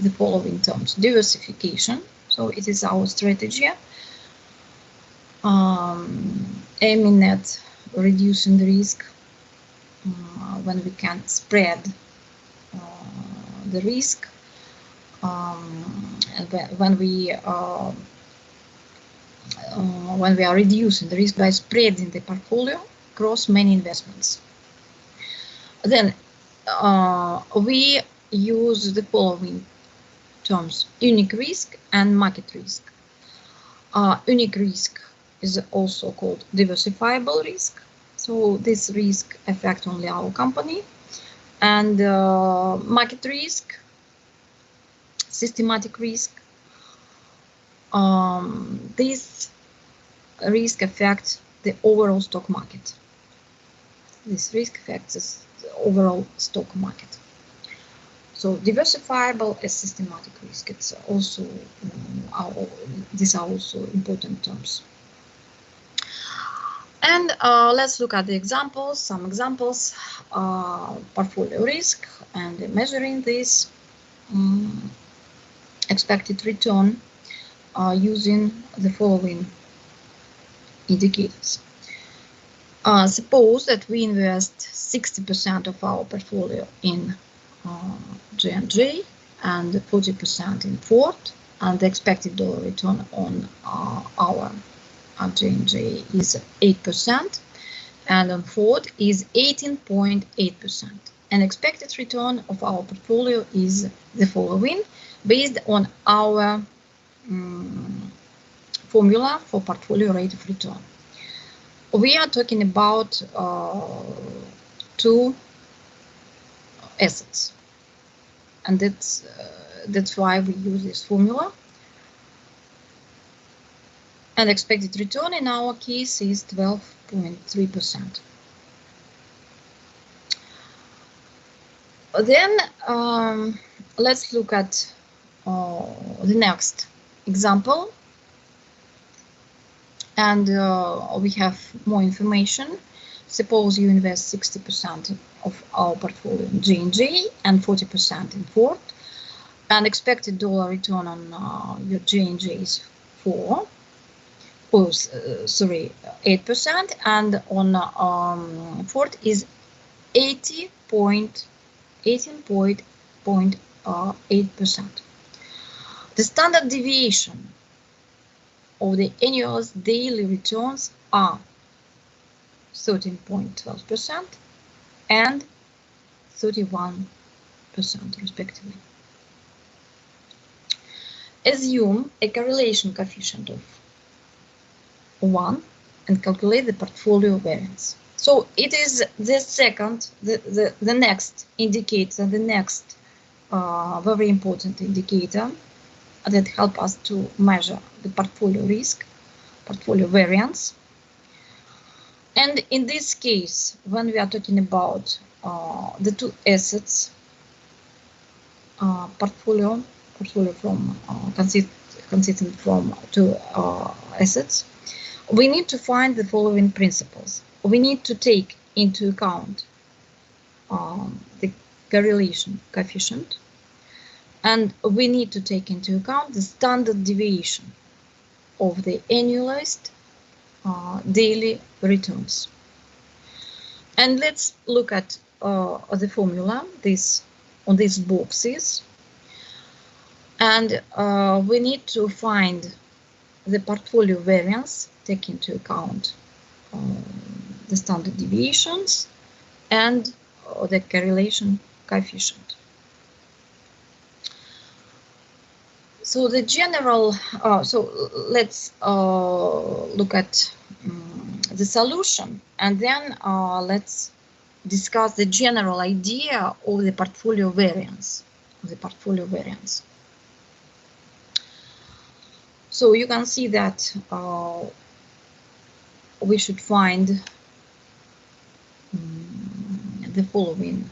the following terms: diversification. So it is our strategy aiming at reducing the risk when we can spread the risk, and when we are reducing the risk by spreading the portfolio across many investments. Then we use the following terms: unique risk and market risk. Unique risk is also called diversifiable risk. So this risk affects only our company. And market risk, systematic risk, this risk affects the overall stock market. This risk affects the overall stock market. So diversifiable and systematic risk, it's also these are also important terms. And let's look at the examples, some examples, portfolio risk, and measuring this expected return using the following indicators. Suppose that we invest 60% of our portfolio in J&J and 40% in Ford, and the expected dollar return on our J&J is 8%, and on Ford is 18.8%. And expected return of our portfolio is the following, based on our formula for portfolio rate of return. We are talking about two assets, and that's why we use this formula. And expected return in our case is 12.3%. Then let's look at the next example, and we have more information. Suppose you invest 60% of our portfolio in J&J and 40% in Ford, and expected dollar return on your J&J is 8%, and on Ford is 18.8%. The standard deviation of the annual daily returns are 13.12% and 31% respectively. Assume a correlation coefficient of 1 and calculate the portfolio variance. So it is the next indicator, the next very important indicator that help us to measure the portfolio risk, portfolio variance. And in this case, when we are talking about the two assets portfolio portfolio from consisting from two assets, we need to find the following principles. We need to take into account the correlation coefficient, and we need to take into account the standard deviation of the annualized daily returns. And let's look at the formula on these boxes. And we need to find the portfolio variance, take into account the standard deviations and the correlation coefficient. So the general, so let's look at the solution, and then let's discuss the general idea of the portfolio variance. So you can see that we should find the following.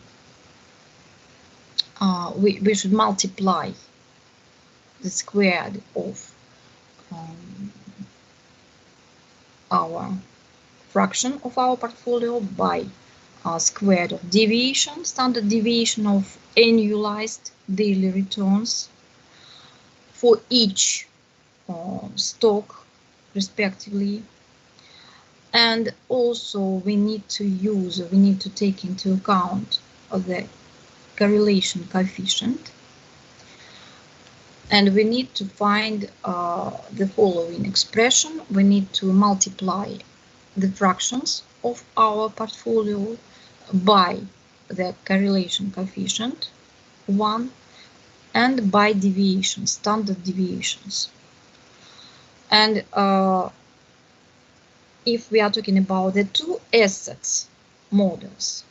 We should multiply the squared of our fraction of our portfolio by squared of deviation, standard deviation of annualized daily returns for each stock respectively. And also we need to take into account the correlation coefficient, and we need to find the following expression. We need to multiply the fractions of our portfolio by the correlation coefficient 1 and by deviation, standard deviations. And if we are talking about the two assets models,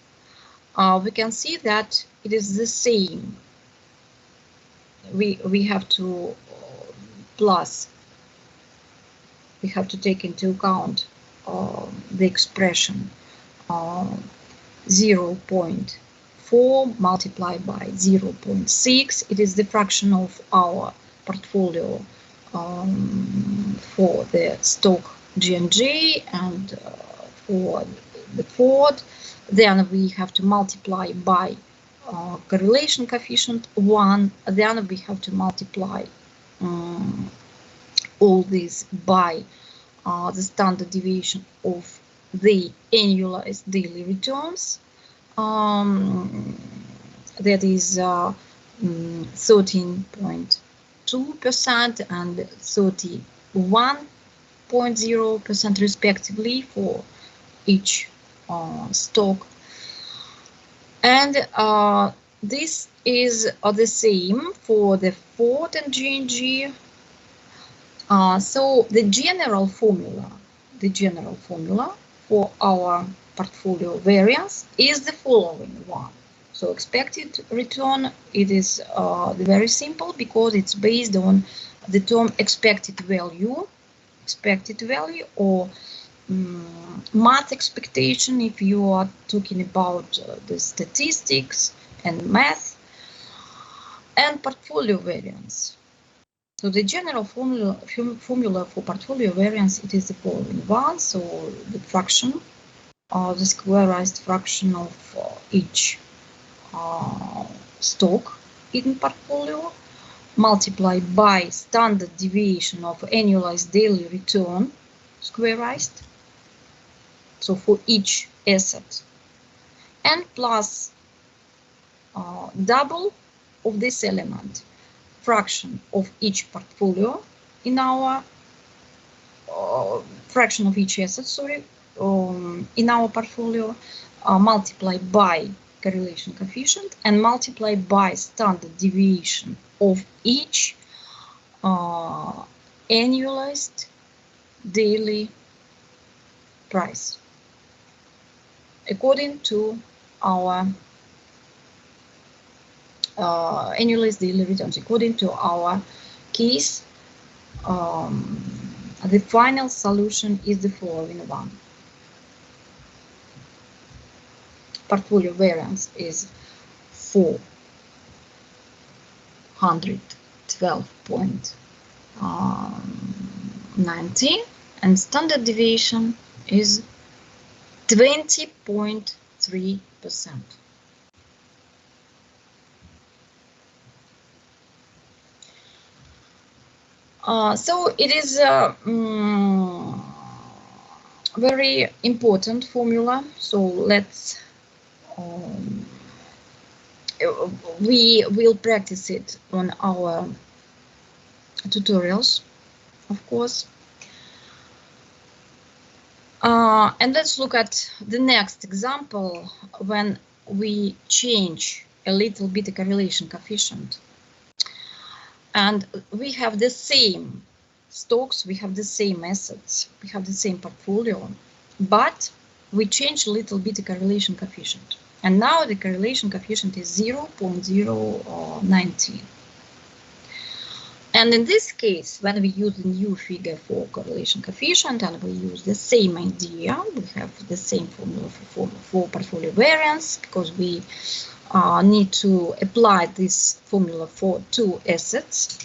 we can see that it is the same. We have to we have to take into account the expression 0.4 multiplied by 0.6. It is the fraction of our portfolio for the stock G&J and for the Ford. Then we have to multiply by correlation coefficient 1. Then we have to multiply all this by the standard deviation of the annualized daily returns. That is 13.2% and 31.0% respectively for each stock. And this is the same for the Ford and G&G. So the general formula for our portfolio variance is the following one. So expected return, it is very simple because it's based on the term expected value or math expectation if you are talking about the statistics and math, and portfolio variance. So the general formula for portfolio variance, it is the following one. So the fraction, the squarized fraction of each stock in portfolio multiplied by standard deviation of annualized daily return squarized, so for each asset, and plus double of this element, fraction of each portfolio in our fraction of each asset, sorry, in our portfolio, multiplied by correlation coefficient and multiplied by standard deviation of each annualized daily price according to our annualized daily returns according to our case. The final solution is the following one. Portfolio variance is 410 12.90, and standard deviation is 20.3%. So it is a very important formula. So let's we will practice it on our tutorials, of course. And let's look at the next example when we change a little bit the correlation coefficient. And we have the same stocks, we have the same assets, we have the same portfolio, but we change a little bit the correlation coefficient. And now the correlation coefficient is 0.019. And in this case, when we use the new figure for correlation coefficient and we use the same idea, we have the same formula for portfolio variance, because we need to apply this formula for two assets.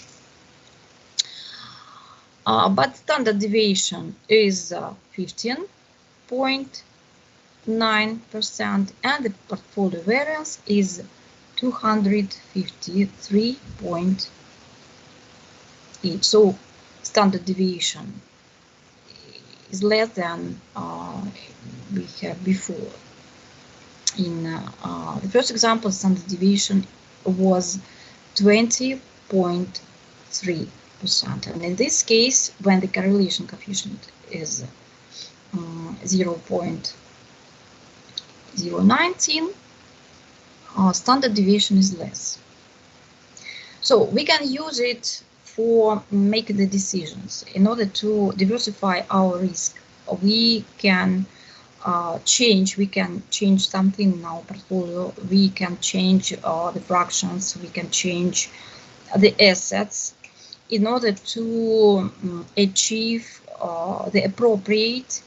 But standard deviation is 15.9% and the portfolio variance is 253.8. So standard deviation is less than we had before. In the first example, standard deviation was 20.3%, and in this case, when the correlation coefficient is 0.019, standard deviation is less. So we can use it for making the decisions. In order to diversify our risk, we can change something in our portfolio, we can change the fractions, we can change the assets in order to achieve the appropriate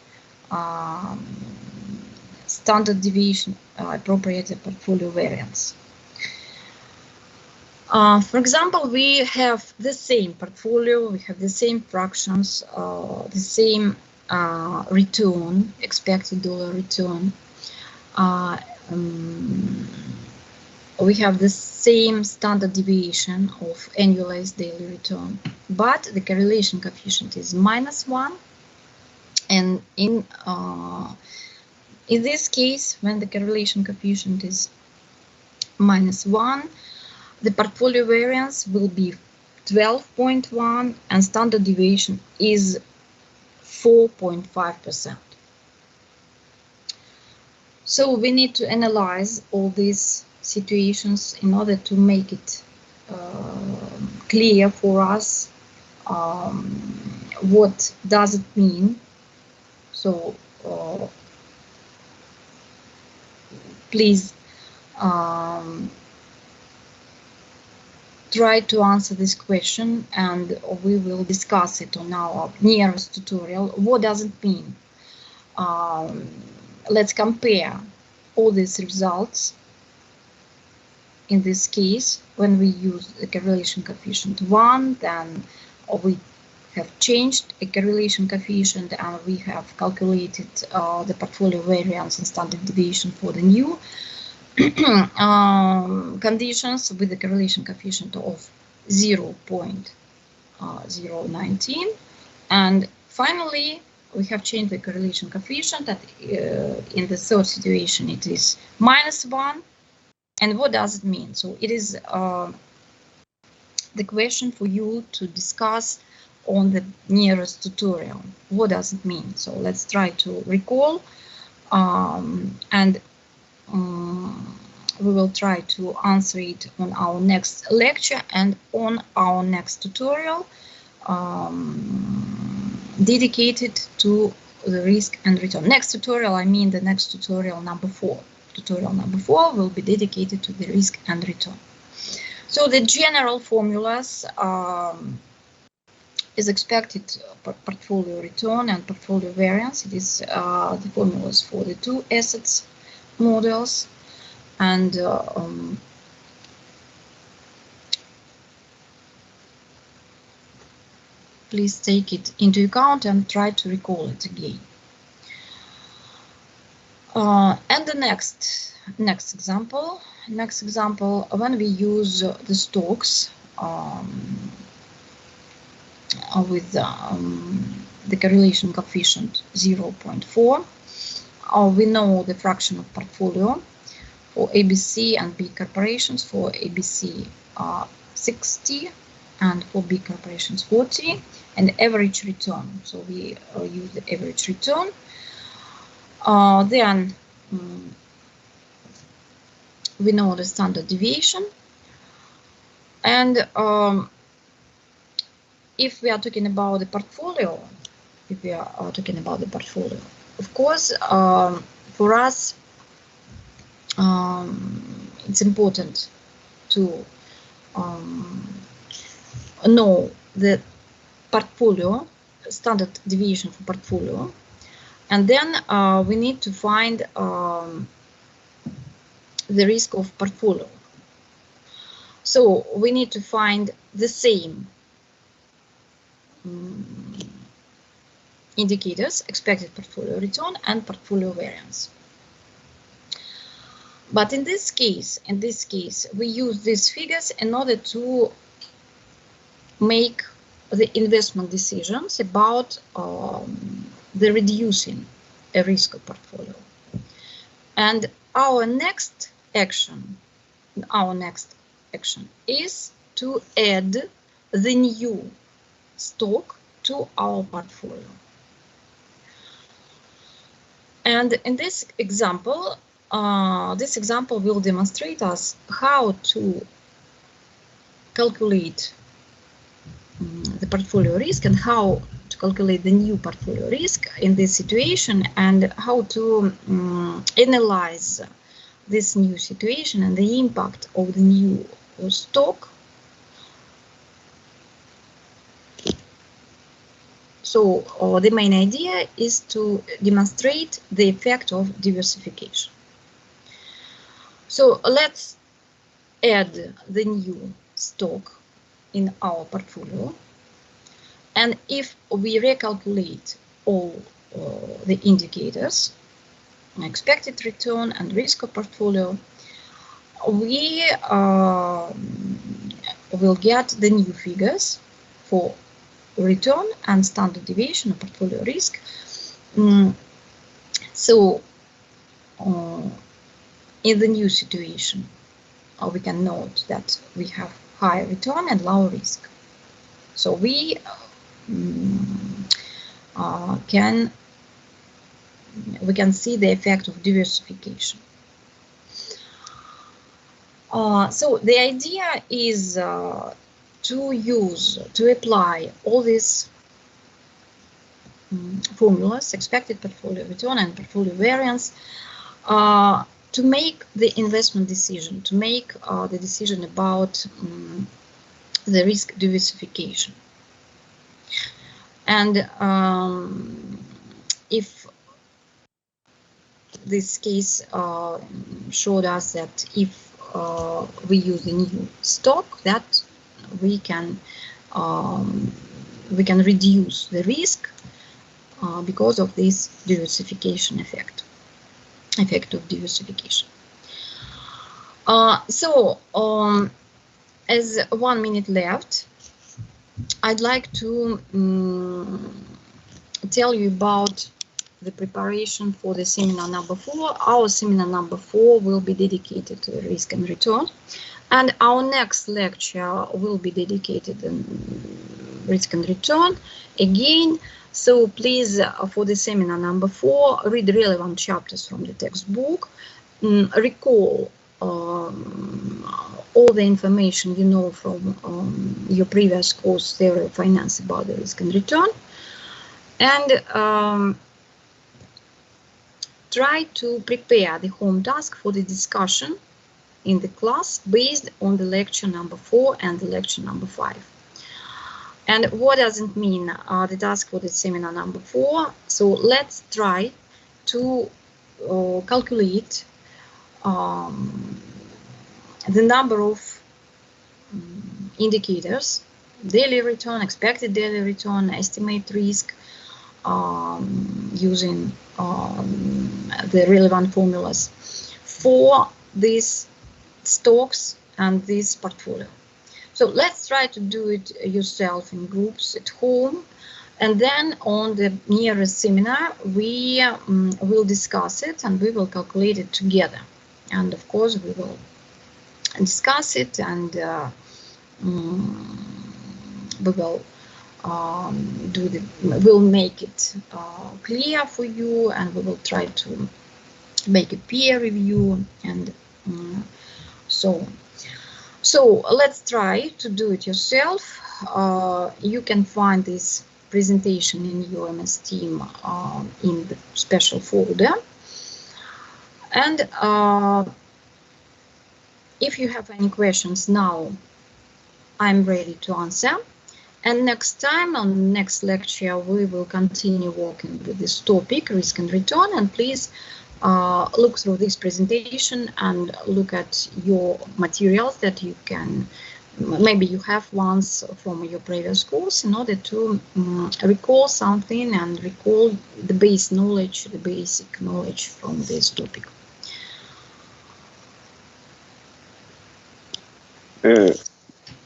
standard deviation, appropriate portfolio variance. For example, we have the same portfolio, we have the same fractions, the same return, expected dollar return. We have the same standard deviation of annualized daily return, but the correlation coefficient is -1. And in this case, when the correlation coefficient is -1, the portfolio variance will be 12.1 and standard deviation is 4.5%. So we need to analyze all these situations in order to make it clear for us what does it mean. So please try to answer this question, and we will discuss it on our nearest tutorial. What does it mean? Let's compare all these results. In this case, when we use the correlation coefficient 1, then we have changed a correlation coefficient and we have calculated the portfolio variance and standard deviation for the new conditions with the correlation coefficient of 0.019, and finally we have changed the correlation coefficient that in the third situation it is -1. And what does it mean? So it is the question for you to discuss on the nearest tutorial. What does it mean? So let's try to recall and we will try to answer it on our next lecture and on our next tutorial dedicated to the risk and return. Next tutorial, I mean the next tutorial number 4. Tutorial number 4 will be dedicated to the risk and return. So the general formulas is expected portfolio return and portfolio variance. It is the formulas for the two assets models, and please take it into account and try to recall it again. And the next example, when we use the stocks with the correlation coefficient 0.4, we know the fraction of portfolio for ABC and big corporations. For ABC 60 and for big corporations 40, and average return. So we use the average return. Then we know the standard deviation, and if we are talking about the portfolio, of course, for us, it's important to know the portfolio, standard deviation for portfolio, and then we need to find the risk of portfolio. So we need to find the same indicators, expected portfolio return and portfolio variance. But in this case, we use these figures in order to make the investment decisions about the reducing a risk of portfolio. And our next action is to add the new stock to our portfolio. And in this example will demonstrate us how to calculate the portfolio risk and how to calculate the new portfolio risk in this situation, and how to analyze this new situation and the impact of the new stock. So the main idea is to demonstrate the effect of diversification. So let's add the new stock in our portfolio, and if we recalculate all the indicators, expected return and risk of portfolio, we will get the new figures for return and standard deviation of portfolio risk. So in the new situation, we can note that we have higher return and lower risk. So we can see the effect of diversification. So the idea is to apply all these formulas, expected portfolio return and portfolio variance, to make the investment decision, to make the decision about the risk diversification. And if this case showed us that if we use a new stock, that we can reduce the risk because of this diversification effect of diversification. So as 1 minute left, I'd like to tell you about the preparation for the seminar number 4. Our seminar number 4 will be dedicated to risk and return, and our next lecture will be dedicated to risk and return again. So please, for the seminar number 4, read relevant chapters from the textbook, recall all the information you know from your previous course, Theory of Finance, about the risk and return, and try to prepare the home task for the discussion in the class based on the lecture number 4 and the lecture number 5. And what does it mean, the task for the seminar number 4? So let's try to calculate the number of indicators daily return, expected daily return, estimate risk, using the relevant formulas for these stocks and this portfolio. So let's try to do it yourself in groups at home, and then on the nearest seminar we will discuss it and we will calculate it together. And of course we will discuss it, and we will we'll make it clear for you, and we will try to make a peer review and so on. So let's try to do it yourself. You can find this presentation in your MS Team in the special folder. And if you have any questions now, I'm ready to answer. And next time, on the next lecture, we will continue working with this topic, risk and return. And please look through this presentation and look at your materials that you can, maybe you have ones from your previous course, in order to recall something and recall the base knowledge, the basic knowledge from this topic.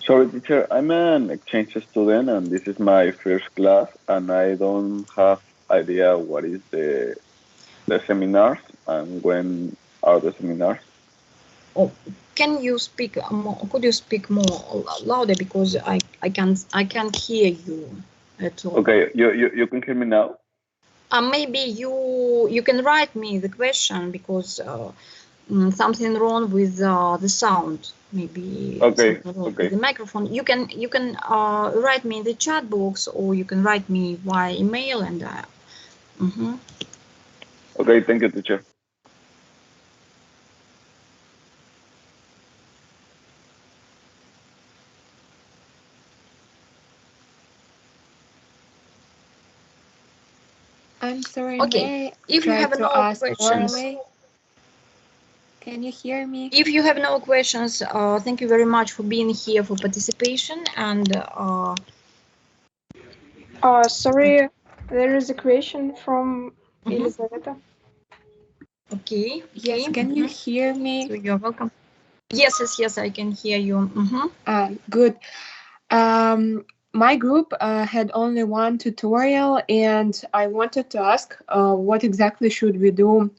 Sorry, teacher, I'm an exchange student and this is my first class and I don't have idea what is the seminars and when are the seminars. Oh, can you speak more? Could you speak more louder, because I can't hear you at all. Okay, you can hear me now? Maybe you can write me the question, because something wrong with the sound. Maybe okay, with the microphone. You can write me in the chat box, or you can write me via email, and Okay, thank you, teacher. I'm sorry. Okay, if you have no questions. Can you hear me? If you have no questions, thank you very much for being here, for participation, and sorry, there is a question from Elizaveta. Okay. Yes, can you hear me? So you're welcome. Yes, I can hear you. Good. My group had only one tutorial, and I wanted to ask what exactly should we do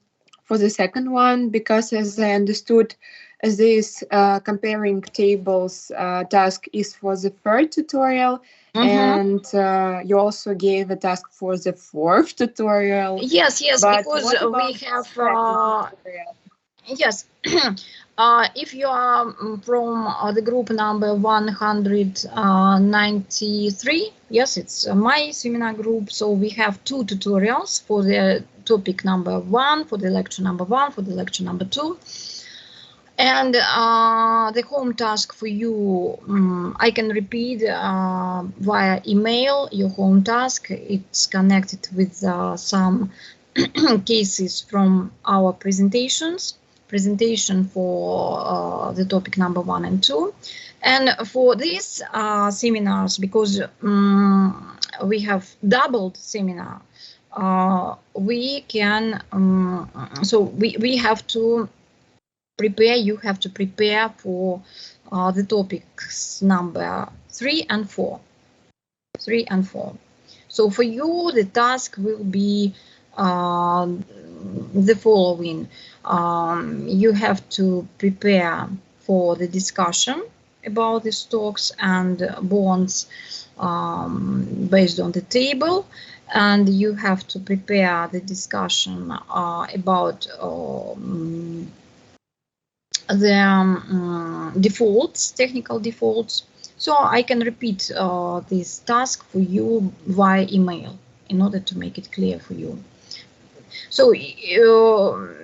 for the second one, because as I understood, this comparing tables task is for the third tutorial, and you also gave a task for the fourth tutorial. Yes, because we have yes. If you are from the group number 193, yes, it's my seminar group. So we have two tutorials for the topic number 1, for the lecture number 1, for the lecture number 2. And the home task for you, I can repeat via email your home task. It's connected with some cases from our presentation for the topic number 1 and 2. And for these seminars, because we have doubled seminar, we can, so we have to prepare, you have to prepare for the topics number 3 and 4. 3 and 4. So for you, the task will be the following. You have to prepare for the discussion about the stocks and bonds based on the table, and you have to prepare the discussion about the defaults, technical defaults. So I can repeat this task for you via email in order to make it clear for you. So your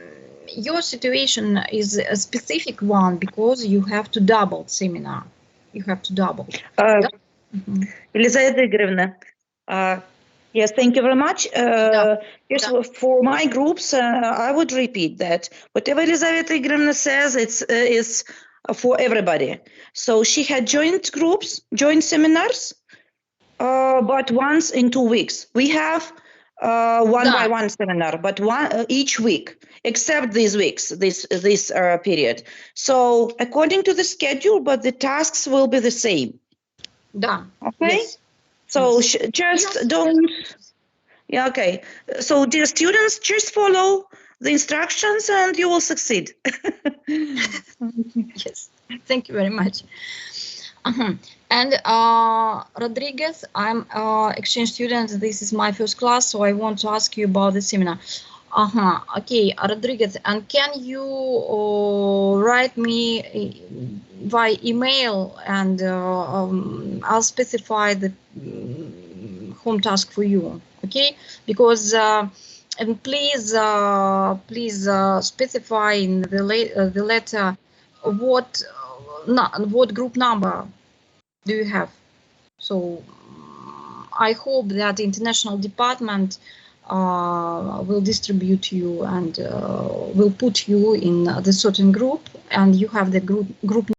situation is a specific one because you have to double seminar. You have to double. Elizaveta Igorevna, yes, thank you very much. Yes, for my groups, I would repeat that whatever Elizaveta Igorevna says, it's for everybody. So she had joint groups, joint seminars, but once in 2 weeks. We have one by one seminar, but one each week, except these weeks, this period. So according to the schedule, but the tasks will be the same. Да. Okay. Yes. So just don't. Yeah. Okay. So dear students, just follow the instructions and you will succeed. Yes. Thank you very much. And Rodriguez, I'm exchange student. This is my first class, so I want to ask you about the seminar. Okay, Rodriguez, and can you write me via email, and I'll specify the home task for you. Okay, because and please specify in the letter what group number do you have. So I hope that the international department will distribute you and will put you in the certain group, and you have the group